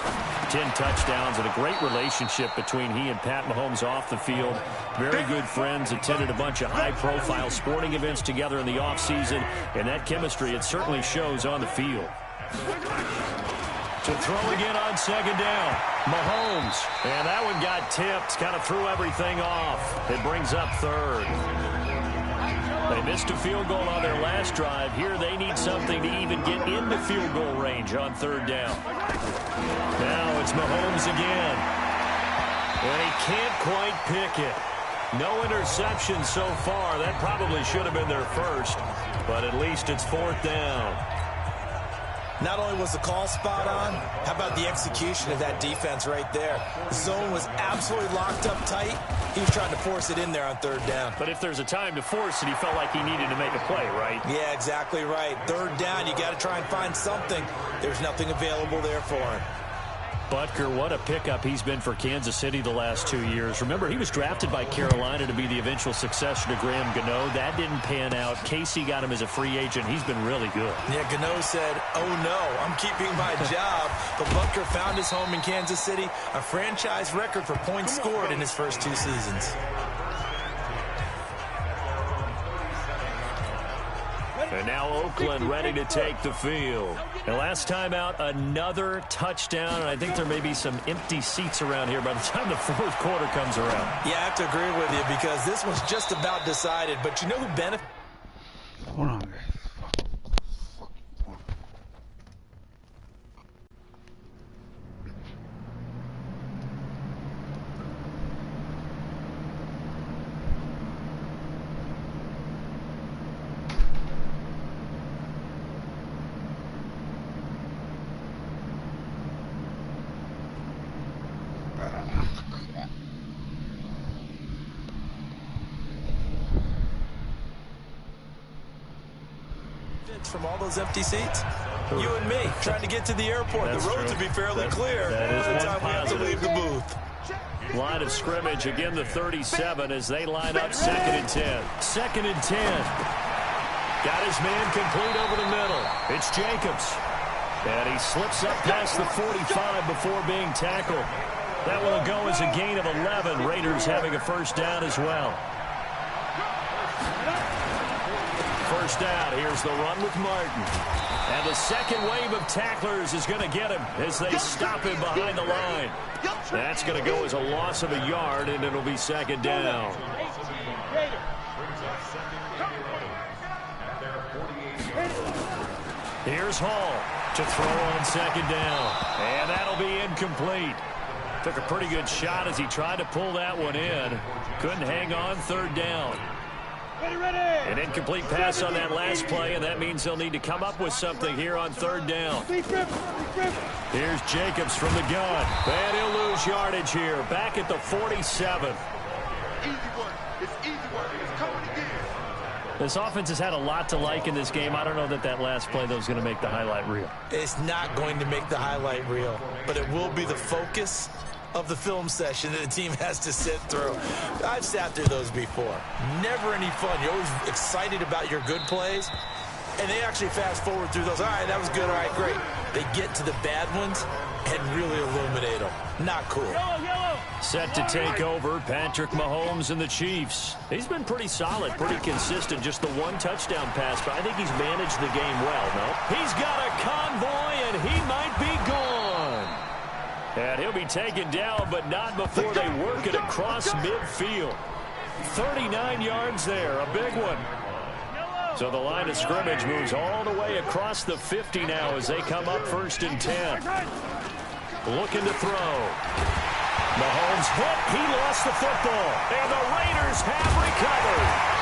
10 touchdowns, and a great relationship between he and Pat Mahomes off the field. Very good friends, attended a bunch of high-profile sporting events together in the offseason, and that chemistry, it certainly shows on the field. To throw again on second down, Mahomes. And that one got tipped, kind of threw everything off. It brings up third. They missed a field goal on their last drive. Here they need something to even get into field goal range on third down. Now it's Mahomes again. And he can't quite pick it. No interception so far. That probably should have been their first, but at least it's fourth down. Not only was the call spot on, how about the execution of that defense right there? The zone was absolutely locked up tight. He was trying to force it in there on third down. But if there's a time to force it, he felt like he needed to make a play, right? Yeah, exactly right. Third down, you got to try and find something. There's nothing available there for him. Butker, what a pickup he's been for Kansas City the last 2 years. Remember, he was drafted by Carolina to be the eventual successor to Graham Gano. That didn't pan out. Casey got him as a free agent. He's been really good. Yeah, Gano said, oh no, I'm keeping my job. But Butker found his home in Kansas City, a franchise record for points scored in his first 2 seasons. And now Oakland ready to take the field. And last time out, another touchdown. And I think there may be some empty seats around here by the time the fourth quarter comes around. Yeah, I have to agree with you because this one's just about decided. But you know who benefits? Hold on. From all those empty seats? You and me trying to get to the airport. That's the roads true. would be fairly clear that is by the time one we have to leave the booth. Line of scrimmage, again the 37 as they line up 2nd and 10. 2nd and 10. Got his man complete over the middle. It's Jacobs. And he slips up past the 45 before being tackled. That will go as a gain of 11. Raiders having a first down as well. First down. Here's the run with Martin. And the second wave of tacklers is going to get him as they stop him behind the line. That's going to go as a loss of a yard, and it'll be second down. Here's Hall to throw on second down. And that'll be incomplete. Took a pretty good shot as he tried to pull that one in. Couldn't hang on third down. An incomplete pass on that last play, and that means they'll need to come up with something here on third down. Here's Jacobs from the gun. And he'll lose yardage here. Back at the 47. This offense has had a lot to like in this game. I don't know that that last play, though, is going to make the highlight reel. It's not going to make the highlight reel, but it will be the focus of the film session that the team has to sit through. I've sat through those before. Never any fun. You're always excited about your good plays, and they actually fast forward through those. All right, that was good. All right, great. They get to the bad ones and really illuminate them. Not cool. Set to take over, Patrick Mahomes and the Chiefs. He's been pretty solid, pretty consistent. Just the one touchdown pass, but I think he's managed the game well, no? He's got a convoy, and he might be gone. And he'll be taken down, but not before they work it across midfield. 39 yards there, a big one. So the line of scrimmage moves all the way across the 50 now as they come up 1st and 10. Looking to throw. Mahomes hit. He lost the football. And the Raiders have recovered.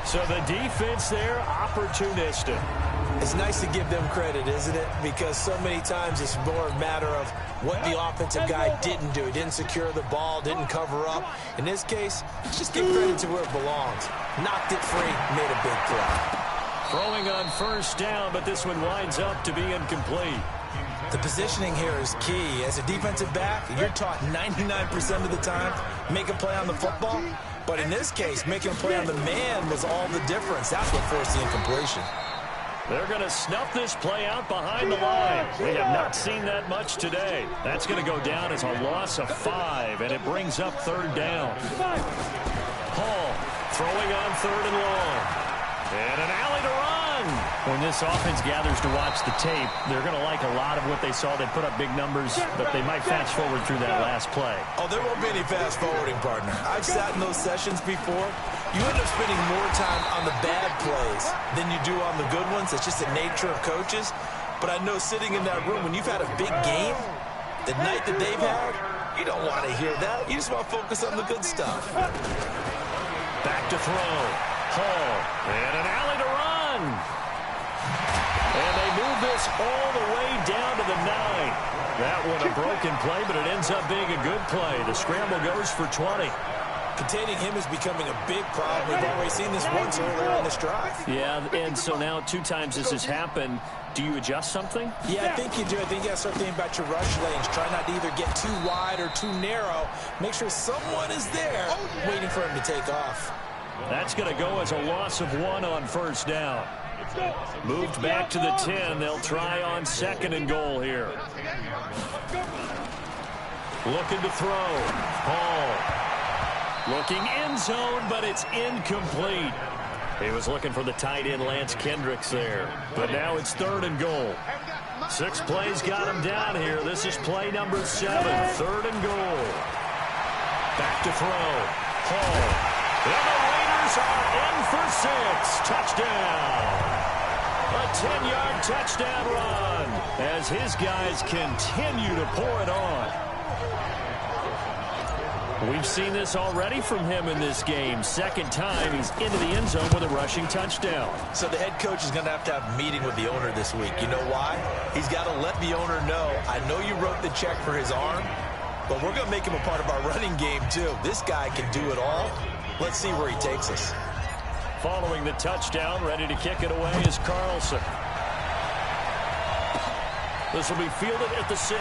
So the defense there, opportunistic. It's nice to give them credit, isn't it? Because so many times it's more a matter of what the offensive guy didn't do. He didn't secure the ball, didn't cover up. In this case, just give credit to where it belongs. Knocked it free, made a big play. Throwing on first down, but this one winds up to be incomplete. The positioning here is key. As a defensive back, you're taught 99% of the time, make a play on the football. But in this case, making a play on the man was all the difference. That's what forced the incompletion. They're going to snuff this play out behind the line. We have not seen that much today. That's going to go down as a loss of 5, and it brings up 3rd down. Hall throwing on 3rd and long. And an alley to run. When this offense gathers to watch the tape, they're going to like a lot of what they saw. They put up big numbers, but they might fast forward through that last play. Oh, there won't be any fast forwarding, partner. I've sat in those sessions before. You end up spending more time on the bad plays than you do on the good ones. It's just the nature of coaches. But I know sitting in that room, when you've had a big game, the night that they've had, you don't want to hear that. You just want to focus on the good stuff. Back to throw. Hall. And an alley to run. And they move this all the way down to the 9. That one a broken play, but it ends up being a good play. The scramble goes for 20. Containing him is becoming a big problem. We've already seen this once earlier in this drive. Yeah, and so now 2 times this has happened. Do you adjust something? Yeah, I think you do. I think you got to start thinking about your rush lanes. Try not to either get too wide or too narrow. Make sure someone is there waiting for him to take off. That's going to go as a loss of 1 on 1st down. Moved back to the 10. They'll try on 2nd and goal here. Looking to throw. Hall. Looking end zone, but it's incomplete. He was looking for the tight end, Lance Kendricks, there. But now it's 3rd and goal. 6 plays got him down here. This is play number 7. 3rd and goal. Back to throw. Hall. And the Raiders are in for 6. Touchdown. A 10-yard touchdown run as his guys continue to pour it on. We've seen this already from him in this game. 2nd time he's into the end zone with a rushing touchdown. So the head coach is going to have a meeting with the owner this week. You know why? He's got to let the owner know, I know you wrote the check for his arm, but we're going to make him a part of our running game too. This guy can do it all. Let's see where he takes us. Following the touchdown, ready to kick it away is Carlson. This will be fielded at the 6.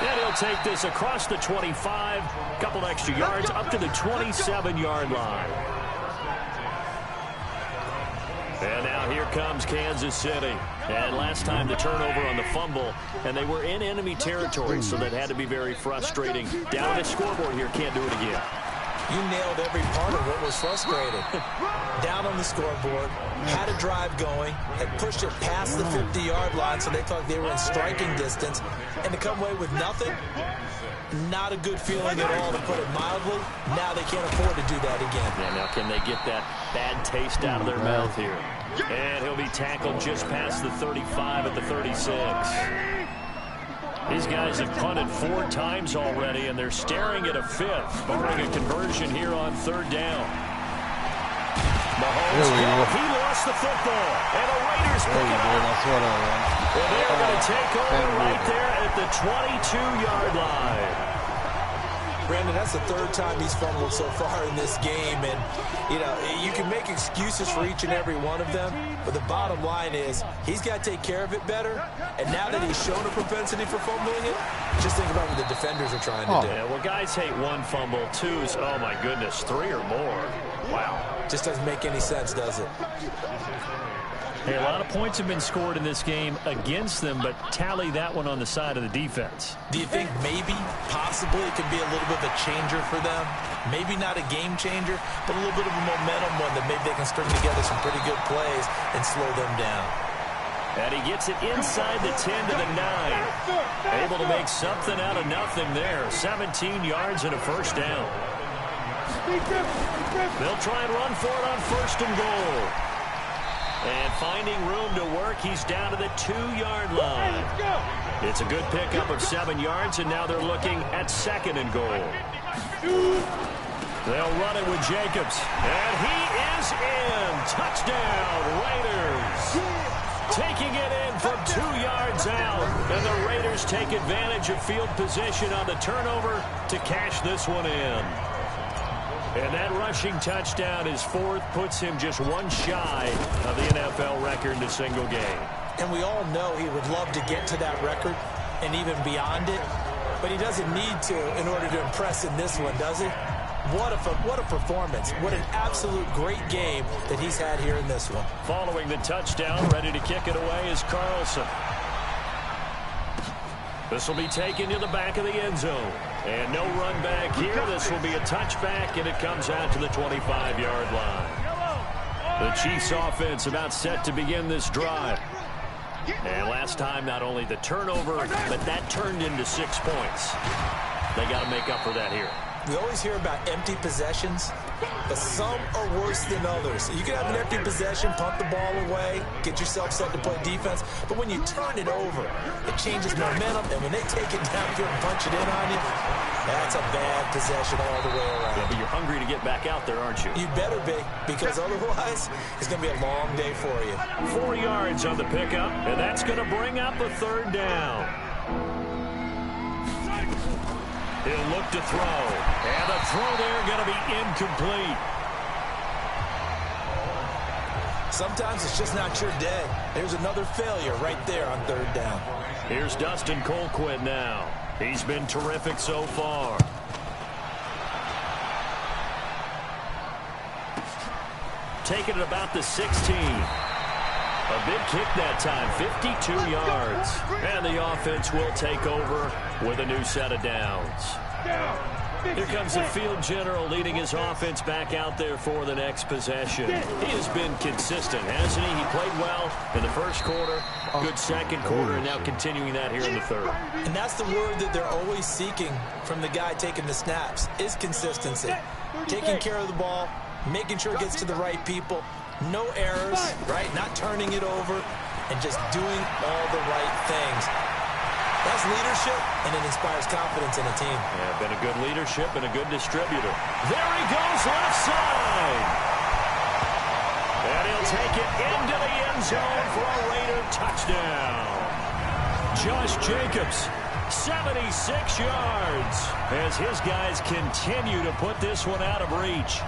And he'll take this across the 25, couple extra yards up to the 27-yard line. And now here comes Kansas City. And last time the turnover on the fumble, and they were in enemy territory, so that had to be very frustrating. Down on the scoreboard here, can't do it again. You nailed every part of what was frustrating. Down on the scoreboard, had a drive going, had pushed it past the 50-yard line so they thought they were in striking distance, and to come away with nothing, not a good feeling at all, to put it mildly. Now they can't afford to do that again. Yeah, now can they get that bad taste out of their mouth here? And he'll be tackled just past the 35 at the 36. These guys have punted 4 times already, and they're staring at a 5th, barring a conversion here on 3rd down. Mahomes, he lost the football, and the Raiders pick it up. And they're going to take over right there at the 22-yard line. Brandon, that's the 3rd time he's fumbled so far in this game, and you can make excuses for each and every one of them, but the bottom line is he's got to take care of it better, and now that he's shown a propensity for fumbling it, just think about what the defenders are trying to do. Yeah, well, guys hate 1 fumble, 2's, oh my goodness, 3 or more. Wow. Just doesn't make any sense, does it? Hey, a lot of points have been scored in this game against them, but tally that one on the side of the defense. Do you think maybe, possibly, it could be a little bit of a changer for them? Maybe not a game changer, but a little bit of a momentum one that maybe they can string together some pretty good plays and slow them down. And he gets it inside the 10 to the 9. Able to make something out of nothing there. 17 yards and a 1st down. They'll try and run for it on 1st and goal. And finding room to work, he's down to the 2-yard line. It's a good pickup of 7 yards, and now they're looking at 2nd and goal. They'll run it with Jacobs. And he is in. Touchdown, Raiders. Taking it in from 2 yards out. And the Raiders take advantage of field position on the turnover to cash this one in. And that rushing touchdown, his 4th, puts him just 1 shy of the NFL record in a single game. And we all know he would love to get to that record and even beyond it. But he doesn't need to in order to impress in this one, does he? What a performance. What an absolute great game that he's had here in this one. Following the touchdown, ready to kick it away is Carlson. This will be taken to the back of the end zone. And no run back here. This will be a touchback, and it comes out to the 25-yard line. The Chiefs offense about set to begin this drive. And last time, not only the turnover, but that turned into 6 points. They got to make up for that here. We always hear about empty possessions, but some are worse than others. You can have an empty possession, punt the ball away, get yourself set to play defense, but when you turn it over, it changes momentum, and when they take it downfield and punch it in on you, that's a bad possession all the way around. Yeah, but you're hungry to get back out there, aren't you? You better be, because otherwise, it's going to be a long day for you. 4 yards on the pickup, and that's going to bring up a third down. He'll look to throw. And the throw there going to be incomplete. Sometimes it's just not your day. There's another failure right there on third down. Here's Dustin Colquitt now. He's been terrific so far. Taking it about the 16. A big kick that time, 52 yards. And the offense will take over with a new set of downs. Here comes the field general leading his offense back out there for the next possession. He has been consistent, hasn't he? He played well in the first quarter, good second quarter, and now continuing that here in the third. And that's the word that they're always seeking from the guy taking the snaps, is consistency. Taking care of the ball, making sure it gets to the right people. No errors, right? Not turning it over, and just doing all the right things. That's leadership, and it inspires confidence in a team. Yeah, been a good leadership and a good distributor. There he goes, left side. And he'll take it into the end zone for a Raider touchdown. Josh Jacobs, 76 yards, as his guys continue to put this one out of reach.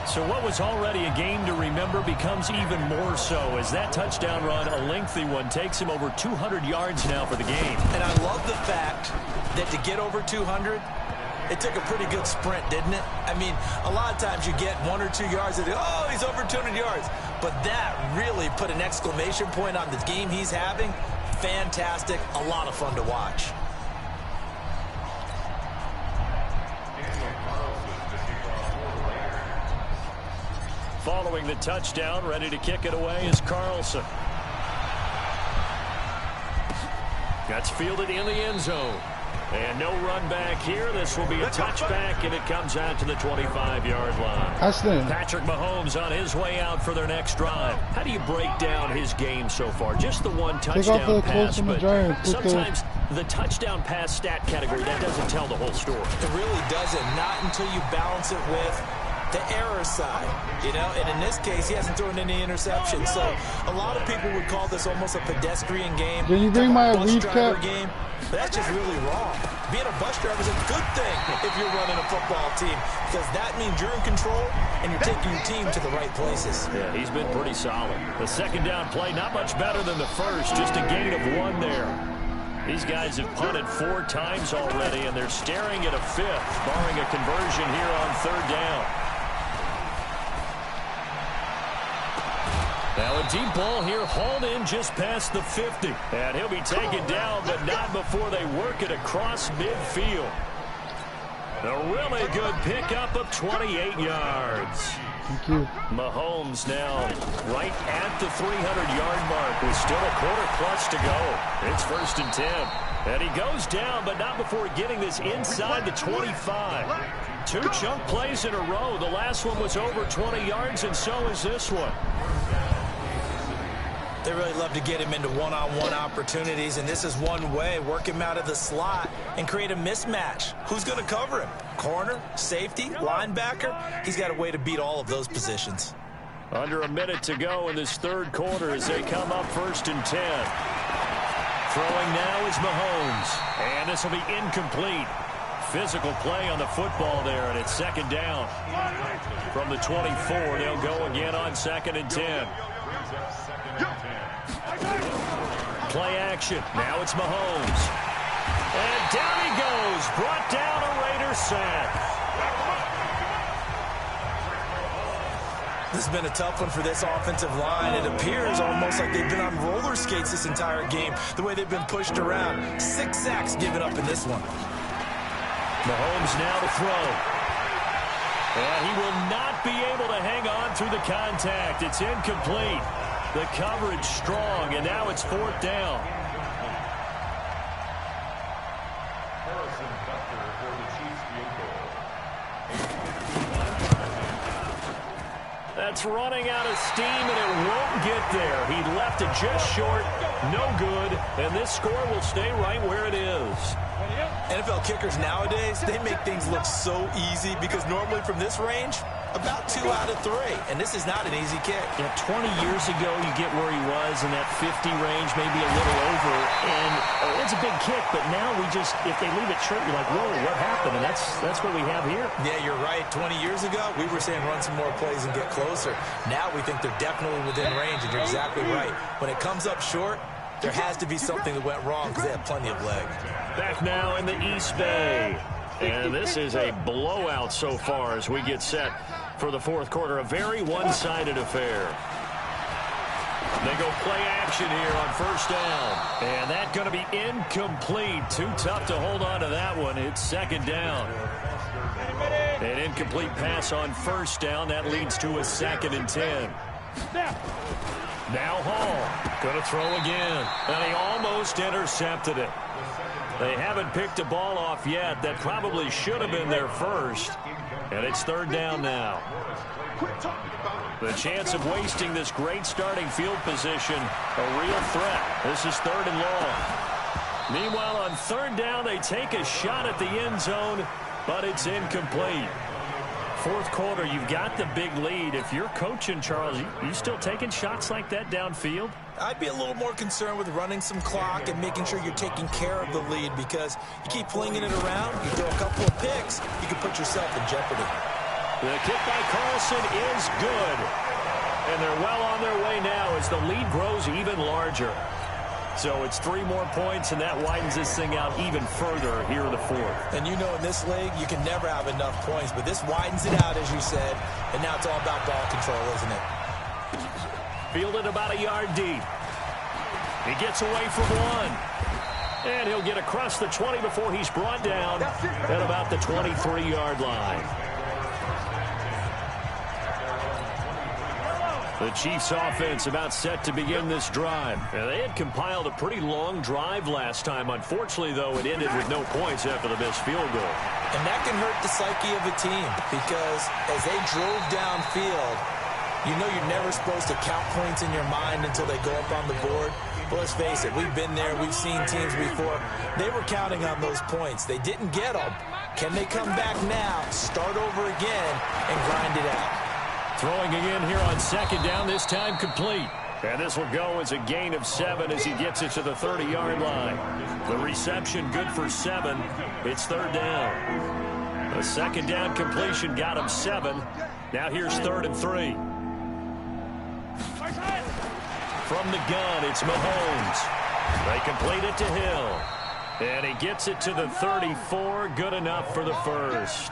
So what was already a game to remember becomes even more so as that touchdown run, a lengthy one, takes him over 200 yards now for the game. And I love the fact that to get over 200, it took a pretty good sprint, didn't it? I mean, a lot of times you get 1 or 2 yards and oh, he's over 200 yards. But that really put an exclamation point on the game he's having. Fantastic, a lot of fun to watch. Following the touchdown, ready to kick it away is Carlson. That's fielded in the end zone. And no run back here. This will be a touchback, and it comes out to the 25-yard line. Patrick Mahomes on his way out for their next drive. How do you break down his game so far? Just the one touchdown pass, but sometimes the touchdown pass stat category, that doesn't tell the whole story. It really doesn't, not until you balance it with the error side, you know, and in this case, he hasn't thrown any interceptions. So a lot of people would call this almost a pedestrian game. Did you bring my weed cup? Game, but that's just really wrong. Being a bus driver is a good thing if you're running a football team, because that means you're in control and you're taking your team to the right places. Yeah, he's been pretty solid. The second down play, not much better than the first, just a gain of 1 there. These guys have punted 4 times already, and they're staring at a 5th, barring a conversion here on third down. Now a deep ball here hauled in just past the 50. And he'll be taken down, but not before they work it across midfield. A really good pickup of 28 yards. Thank you. Mahomes now right at the 300-yard mark with still a quarter plus to go. It's 1st and 10. And he goes down, but not before getting this inside the 25. 2 chunk plays in a row. The last one was over 20 yards, and so is this one. They really love to get him into one-on-one opportunities, and this is one way. Work him out of the slot and create a mismatch. Who's going to cover him? Corner, safety, linebacker? He's got a way to beat all of those positions. Under a minute to go in this third quarter as they come up 1st and 10. Throwing now is Mahomes, and this will be incomplete. Physical play on the football there, and it's 2nd down. From the 24, they'll go again on 2nd and 10. Play action. Now it's Mahomes. And down he goes. Brought down a Raider sack. This has been a tough one for this offensive line. It appears almost like they've been on roller skates this entire game, the way they've been pushed around. 6 sacks given up in this one. Mahomes now to throw. And he will not be able to hang on through the contact. It's incomplete. The coverage strong, and now it's 4th down. That's running out of steam, and it won't get there. He left it just short. No good, and this score will stay right where it is. NFL kickers nowadays, they make things look so easy because normally from this range, about 2 out of 3. And this is not an easy kick. Yeah, 20 years ago, you get where he was in that 50 range, maybe a little over. And it's a big kick, but now we just, if they leave it short, you're like, whoa, what happened? And that's what we have here. Yeah, you're right. 20 years ago, we were saying run some more plays and get closer. Now we think they're definitely within range, and you're exactly right. When it comes up short, there has to be something that went wrong because they have plenty of leg. Back now in the East Bay. And this is a blowout so far as we get set for the 4th quarter. A very one-sided affair. They go play action here on 1st down. And that's going to be incomplete. Too tough to hold on to that one. It's 2nd down. An incomplete pass on 1st down. That leads to a 2nd and 10. Now Hall. Going to throw again. And he almost intercepted it. They haven't picked a ball off yet. That probably should have been their first. And it's 3rd down now. The chance of wasting this great starting field position, a real threat. This is 3rd and long. Meanwhile, on 3rd down, they take a shot at the end zone, but it's incomplete. 4th quarter, you've got the big lead. If you're coaching, Charles, you still taking shots like that downfield? I'd be a little more concerned with running some clock and making sure you're taking care of the lead, because you keep flinging it around, you throw a couple of picks, you can put yourself in jeopardy. The kick by Carlson is good. And they're well on their way now as the lead grows even larger. So it's 3 more points, and that widens this thing out even further here in the 4th. And you know in this league, you can never have enough points, but this widens it out, as you said, and now it's all about ball control, isn't it? Fielded about a yard deep. He gets away from one. And he'll get across the 20 before he's brought down at about the 23-yard line. The Chiefs offense about set to begin this drive. And they had compiled a pretty long drive last time. Unfortunately, though, it ended with no points after the missed field goal. And that can hurt the psyche of a team, because as they drove downfield, you know you're never supposed to count points in your mind until they go up on the board. But let's face it, we've been there, we've seen teams before. They were counting on those points. They didn't get them. Can they come back now, start over again, and grind it out? Throwing again here on 2nd down, this time complete. And this will go as a gain of 7 as he gets it to the 30-yard line. The reception good for 7. It's 3rd down. A 2nd down completion got him 7. Now here's 3rd and 3. From the gun, it's Mahomes. They complete it to Hill. And he gets it to the 34. Good enough for the first.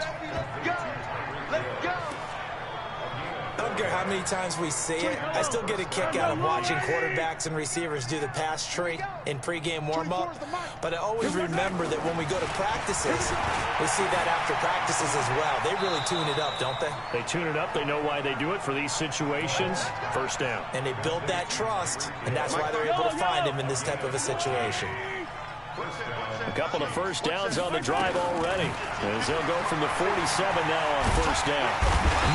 I don't care how many times we see it, I still get a kick out of watching quarterbacks and receivers do the pass tree in pregame warm-up. But I always remember that when we go to practices, we see that after practices as well. They really tune it up, don't they? They tune it up. They know why they do it for these situations. 1st down. And they build that trust, and that's why they're able to find him in this type of a situation. A couple of 1st downs on the drive already, as they'll go from the 47 now on 1st down.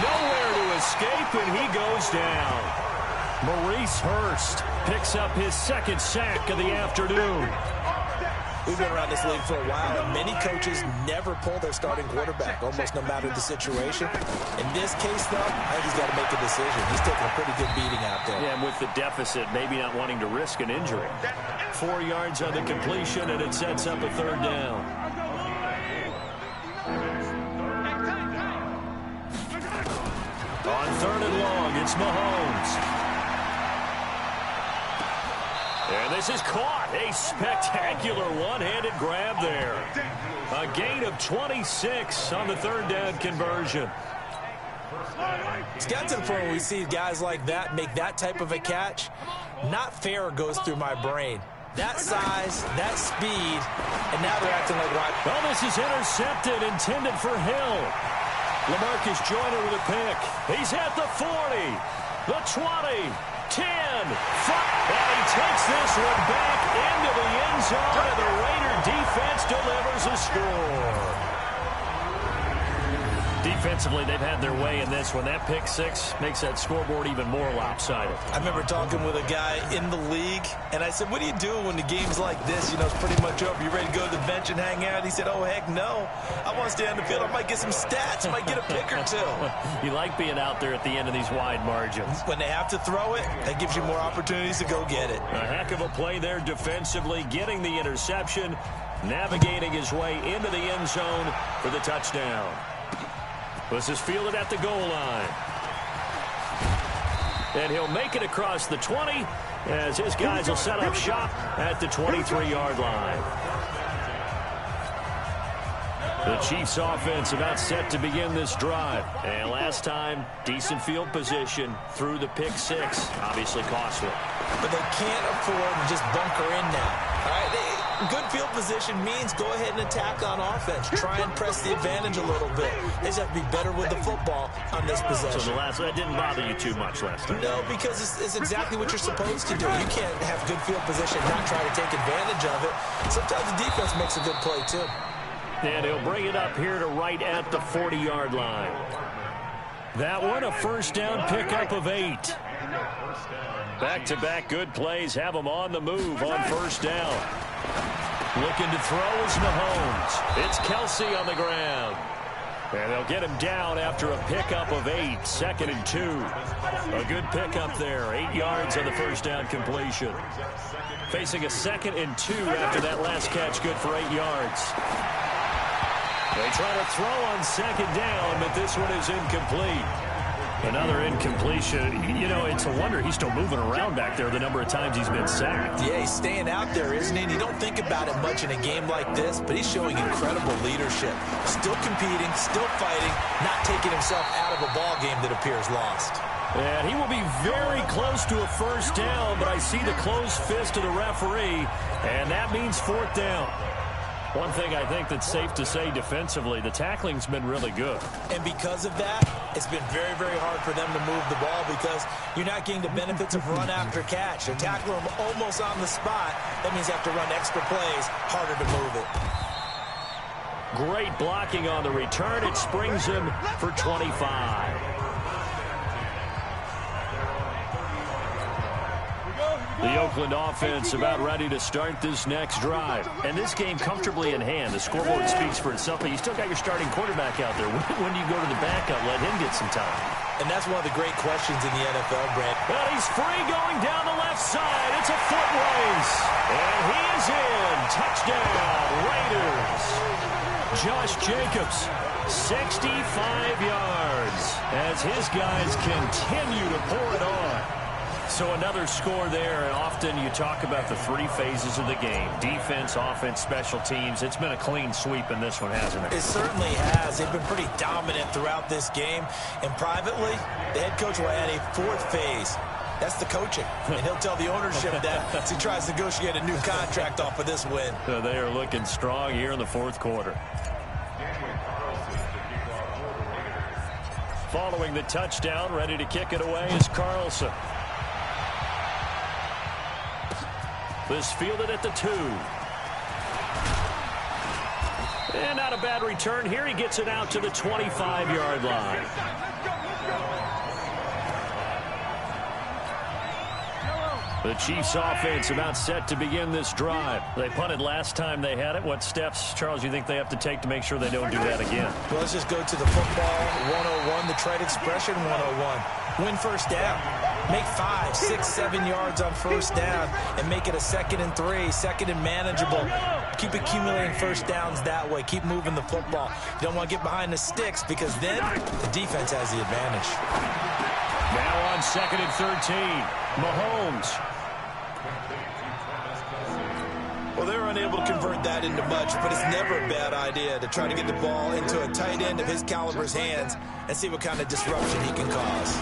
Nowhere to escape, and he goes down. Maurice Hurst picks up his 2nd sack of the afternoon. We've been around this league for a while, and many coaches never pull their starting quarterback, almost no matter the situation. In this case, though, I think he's got to make a decision. He's taking a pretty good beating out there. Yeah, and with the deficit, maybe not wanting to risk an injury. 4 yards on the completion, and it sets up a 3rd down. On 3rd and long, it's Mahomes. And this is caught. A spectacular one-handed grab there. A gain of 26 on the third down conversion. It's got to the point where we see guys like that make that type of a catch. Not fair goes through my brain. That size, that speed, and now they're acting like wide. Well, this is intercepted, intended for Hill. LaMarcus Joyner with a pick. He's at the 40, the 20, 10, 5. And he takes this one back into the end zone, and the Raider defense delivers a score. Defensively, they've had their way in this one. That pick six makes that scoreboard even more lopsided. I remember talking with a guy in the league, and I said, what do you do when the game's like this? You know, it's pretty much over. You ready to go to the bench and hang out? He said, oh, heck no. I want to stay on the field. I might get some stats. I might get a pick or two. You like being out there at the end of these wide margins. When they have to throw it, that gives you more opportunities to go get it. A heck of a play there defensively, getting the interception, navigating his way into the end zone for the touchdown. This is fielded at the goal line. And he'll make it across the 20 as his guys will set up shop at the 23-yard line. The Chiefs offense about set to begin this drive. And last time, decent field position through the pick six. Obviously costly. But they can't afford to just bunker in now. All right, good field position means go ahead and attack on offense. Try and press the advantage a little bit. They just have to be better with the football on this possession. So that didn't bother you too much last time? No, because it's exactly what you're supposed to do. You can't have good field position and not try to take advantage of it. Sometimes the defense makes a good play, too. And he'll bring it up here to right at the 40-yard line. That one, a first down pickup of 8. Back-to-back good plays have them on the move on first down. Looking to throw is Mahomes. It's Kelsey on the ground. And they'll get him down after a pickup of 8, 2nd and 2. A good pickup there, 8 yards on the first down completion. Facing a 2nd and 2 after that last catch, good for 8 yards. They try to throw on 2nd down, but this one is incomplete. Another incompletion. You know, it's a wonder he's still moving around back there the number of times he's been sacked. Yeah, he's staying out there, isn't he? And you don't think about it much in a game like this, but he's showing incredible leadership. Still competing, still fighting, not taking himself out of a ball game that appears lost. And he will be very close to a first down, but I see the closed fist of the referee, and that means 4th down. One thing I think that's safe to say defensively, the tackling's been really good. And because of that, it's been very, very hard for them to move the ball because you're not getting the benefits of run after catch. They're tackling them almost on the spot. That means you have to run extra plays, harder to move it. Great blocking on the return. It springs him for 25. The Oakland offense about ready to start this next drive. And this game comfortably in hand. The scoreboard speaks for itself, but you still got your starting quarterback out there. When do you go to the backup? Let him get some time. And that's one of the great questions in the NFL, Brad. Well, he's free going down the left side. It's a foot race. And he is in. Touchdown, Raiders. Josh Jacobs, 65 yards as his guys continue to pour it on. So another score there, and often you talk about the 3 phases of the game. Defense, offense, special teams. It's been a clean sweep in this one, hasn't it? It certainly has. They've been pretty dominant throughout this game. And privately, the head coach will add a 4th phase. That's the coaching. And he'll tell the ownership that as he tries to negotiate a new contract off of this win. So they are looking strong here in the 4th quarter. Following the touchdown, ready to kick it away is Carlson. This fielded at the 2. And not a bad return here. He gets it out to the 25-yard line. The Chiefs offense about set to begin this drive. They punted last time they had it. What steps, Charles, you think they have to take to make sure they don't do that again? Well, let's just go to the football 101, the trade expression 101. Win first down. Make 5, 6, 7 yards on first down and make it a 2nd and 3, 2nd and manageable. Keep accumulating first downs that way. Keep moving the football. You don't want to get behind the sticks because then the defense has the advantage. Now on 2nd and 13, Mahomes. Well, they're unable to convert that into much, but it's never a bad idea to try to get the ball into a tight end of his caliber's hands and see what kind of disruption he can cause.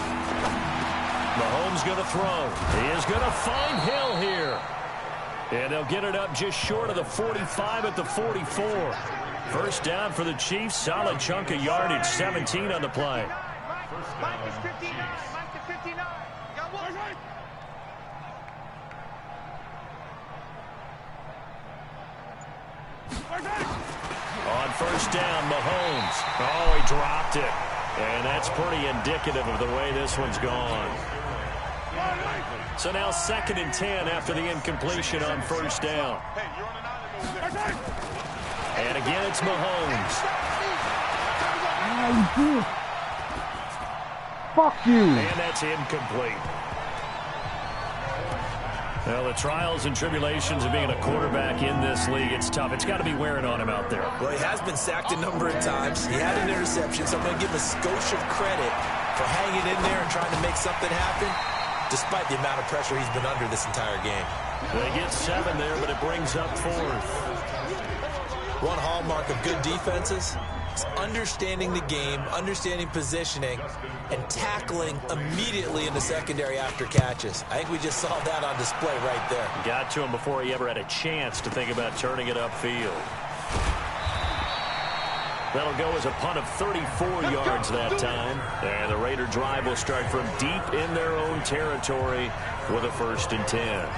Mahomes going to throw. He is going to find Hill here. And they'll get it up just short of the 45 at the 44. First down for the Chiefs. Solid chunk of yardage. 17 on the play. Mike is 59. Mike is 59. Got one. On first down, Mahomes. Oh, he dropped it. And that's pretty indicative of the way this one's gone. So now 2nd and 10 after the incompletion on first down. And again, it's Mahomes. Fuck you. And that's incomplete. Well, the trials and tribulations of being a quarterback in this league, it's tough. It's got to be wearing on him out there. Well, he has been sacked a number of times. He had an interception, so I'm going to give him a skosh of credit for hanging in there and trying to make something happen, despite the amount of pressure he's been under this entire game. They get 7 there, but it brings up 4th. One hallmark of good defenses is understanding the game, understanding positioning, and tackling immediately in the secondary after catches. I think we just saw that on display right there. Got to him before he ever had a chance to think about turning it upfield. That'll go as a punt of 34 yards that time. And the Raider drive will start from deep in their own territory with a 1st and 10.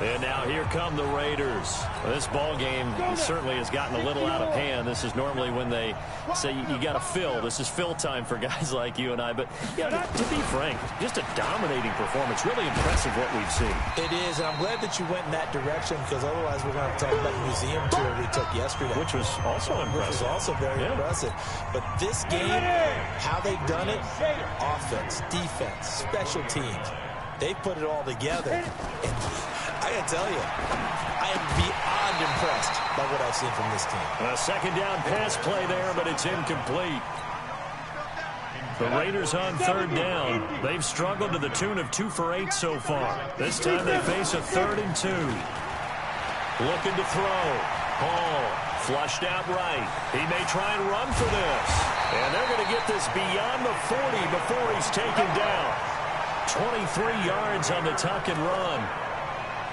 And now here come the Raiders. Well, this ball game certainly has gotten a little out of hand. This is normally when they say you got to fill. This is fill time for guys like you and I. But yeah, to be frank, just a dominating performance. Really impressive what we've seen. It is, and I'm glad that you went in that direction, because otherwise we're going to have to talk about the museum tour we took yesterday. Which was also impressive. Which was also very impressive. But this game, how they've done it, offense, defense, special teams, they put it all together. And I got to tell you, I am beyond impressed by what I've seen from this team. A 2nd down pass play there, but it's incomplete. The Raiders on 3rd down. They've struggled to the tune of 2 for 8 so far. This time they face a 3rd and 2. Looking to throw. Hall flushed out right. He may try and run for this. And they're going to get this beyond the 40 before he's taken down. 23 yards on the tuck and run.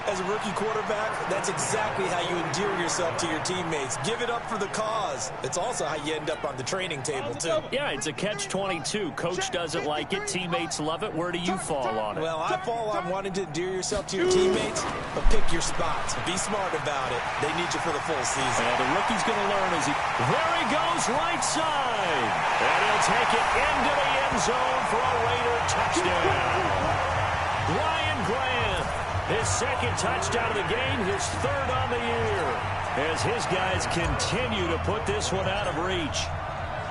As a rookie quarterback, that's exactly how you endear yourself to your teammates. Give it up for the cause. It's also how you end up on the training table, too. Yeah, it's a catch-22. Coach doesn't like it. Teammates love it. Where do you fall on it? Well, I fall on wanting to endear yourself to your teammates, but pick your spots. Be smart about it. They need you for the full season. And the rookie's going to learn as he... There he goes, right side. And he'll take it into the end zone for a Raider touchdown. Ryan Grant. His 2nd touchdown of the game, his 3rd on the year, as his guys continue to put this one out of reach.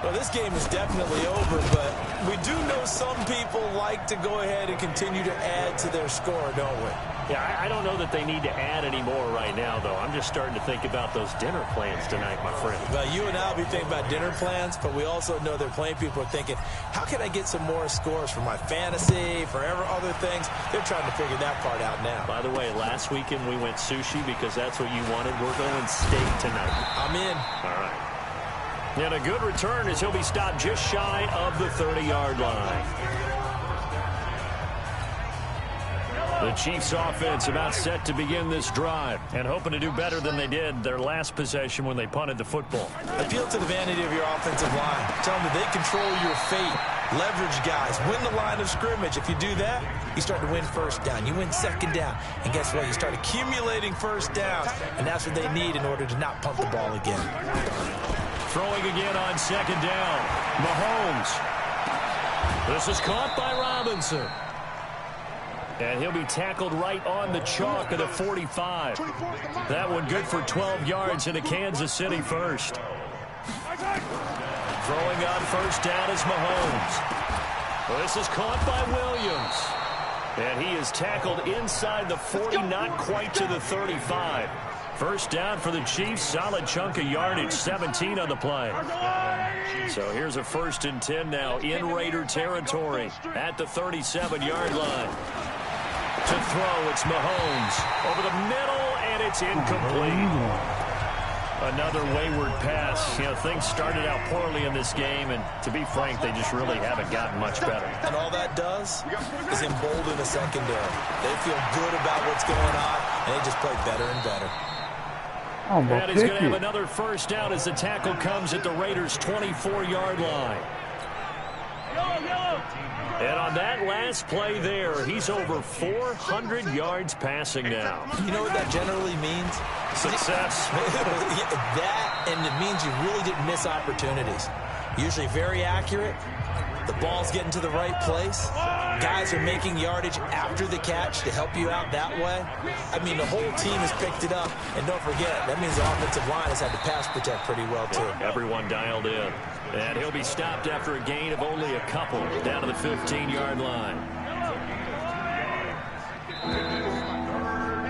Well, this game is definitely over, but we do know some people like to go ahead and continue to add to their score, don't we? Yeah, I don't know that they need to add any more right now, though. I'm just starting to think about those dinner plans tonight, my friend. Well, you and I will be thinking about dinner plans, but we also know their playing people are thinking, how can I get some more scores for my fantasy, for other things? They're trying to figure that part out now. By the way, last weekend we went sushi because that's what you wanted. We're going steak tonight. I'm in. All right. And a good return as he'll be stopped just shy of the 30-yard line. The Chiefs offense about set to begin this drive and hoping to do better than they did their last possession when they punted the football. Appeal to the vanity of your offensive line. Tell them that they control your fate. Leverage guys. Win the line of scrimmage. If you do that, you start to win 1st down. You win 2nd down. And guess what? You start accumulating 1st downs. And that's what they need in order to not punt the ball again. Throwing again on 2nd down. Mahomes. This is caught by Robinson. And he'll be tackled right on the chalk of the 45. That one good for 12 yards into Kansas City 1st. Throwing on 1st down is Mahomes. This is caught by Williams. And he is tackled inside the 40, not quite to the 35. 1st down for the Chiefs. Solid chunk of yardage, 17 on the play. So here's a 1st and 10 now in Raider territory at the 37-yard line. To throw, it's Mahomes over the middle, and it's incomplete. Another wayward pass. You know, things started out poorly in this game, and to be frank, they just really haven't gotten much better. And all that does is embolden the secondary. They feel good about what's going on, and they just play better and better. And he's going to have another first down as the tackle comes at the Raiders' 24-yard line. And on that last play there, he's over 400 yards passing now. You know what that generally means? Success. That, and it means you really didn't miss opportunities. Usually very accurate. The ball's getting to the right place. Guys are making yardage after the catch to help you out that way. I mean, the whole team has picked it up. And don't forget, that means the offensive line has had to pass protect pretty well, too. Everyone dialed in. And he'll be stopped after a gain of only a couple down to the 15-yard line.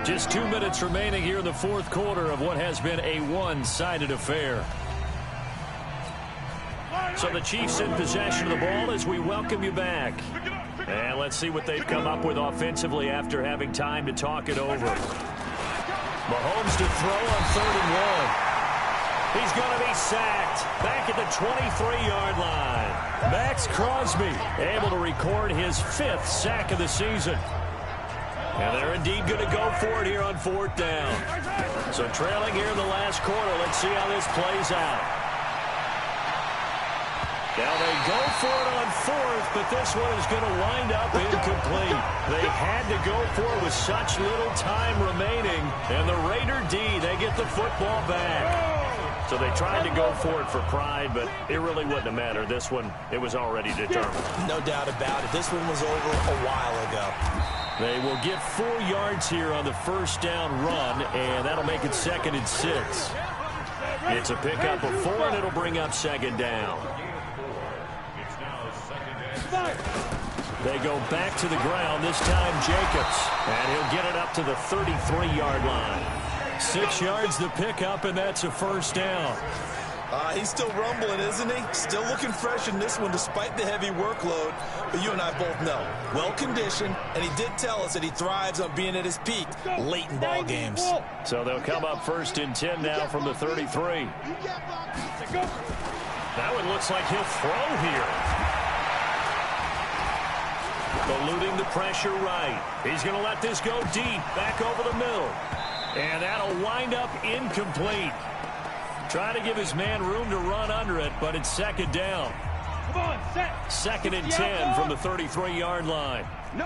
Just 2 minutes remaining here in the fourth quarter of what has been a one-sided affair. So the Chiefs in possession of the ball as we welcome you back. And let's see what they've come up with offensively after having time to talk it over. Mahomes to throw on 3rd and 1. He's going to be sacked back at the 23-yard line. Max Crosby able to record his 5th sack of the season. And they're indeed going to go for it here on 4th down. So trailing here in the last quarter. Let's see how this plays out. Now they go for it on 4th, but this one is going to wind up incomplete. They had to go for it with such little time remaining. And the Raider D, they get the football back. So they tried to go for it for pride, but it really wouldn't have mattered. This one, it was already determined. No doubt about it. This one was over a while ago. They will get 4 yards here on the first down run, and that'll make it 2nd and 6. It's a pickup of 4, and it'll bring up 2nd down. They go back to the ground, this time Jacobs, and he'll get it up to the 33-yard line. 6 yards the pickup, and that's a first down. He's still rumbling, isn't he? Still looking fresh in this one despite the heavy workload. But you and I both know, well-conditioned, and he did tell us that he thrives on being at his peak late in ball games. So they'll come up 1st and 10 now from the 33. That one looks like he'll throw here. Eluding the pressure right. He's going to let this go deep, back over the middle. And that'll wind up incomplete. Trying to give his man room to run under it, but it's 2nd down. Come on, set. 2nd and 10 from the 33-yard line. No.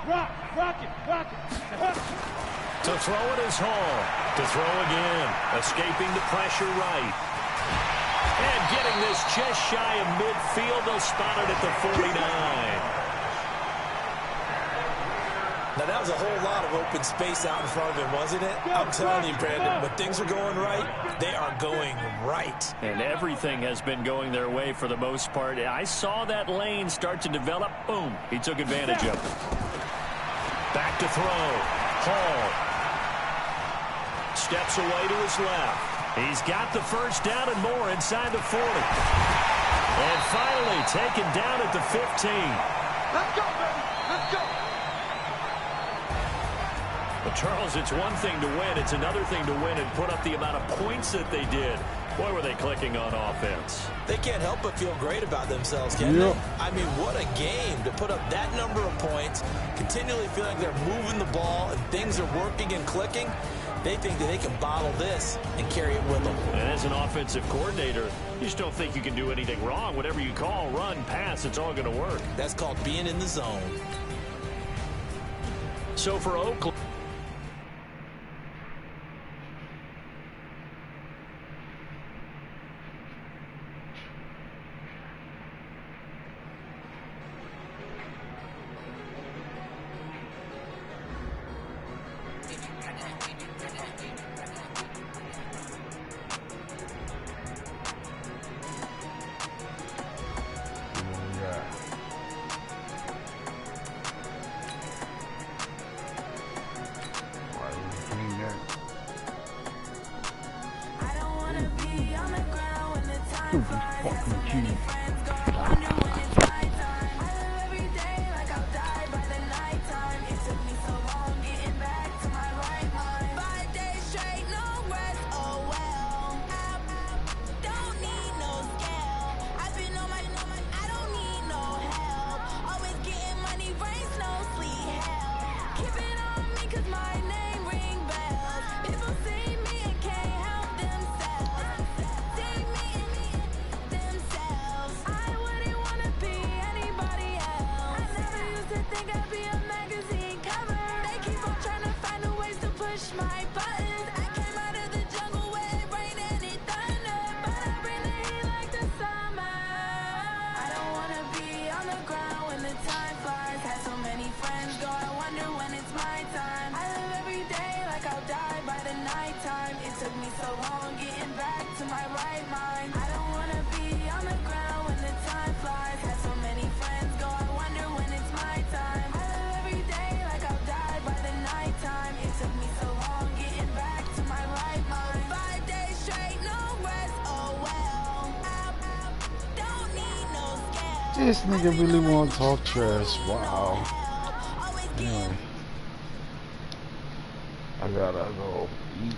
Rock it. To throw it is Hall. To throw again. Escaping the pressure right. And getting this just shy of midfield. They'll spot it at the 49. Now, that was a whole lot of open space out in front of him, wasn't it? I'm telling you, Brandon, when things are going right, they are going right. And everything has been going their way for the most part. I saw that lane start to develop. Boom. He took advantage of it. Back to throw. Hall. Steps away to his left. He's got the first down and more inside the 40. And finally taken down at the 15. Let's go, baby. Let's go. But Charles, it's one thing to win. It's another thing to win and put up the amount of points that they did. Boy, were they clicking on offense. They can't help but feel great about themselves, can they? I mean, what a game to put up that number of points, continually feel like they're moving the ball and things are working and clicking. They think that they can bottle this and carry it with them. And as an offensive coordinator, you just don't think you can do anything wrong. Whatever you call, run, pass, it's all going to work. That's called being in the zone. So for Oakland, This nigga really want to talk trash. Wow. Anyway, I gotta go eat.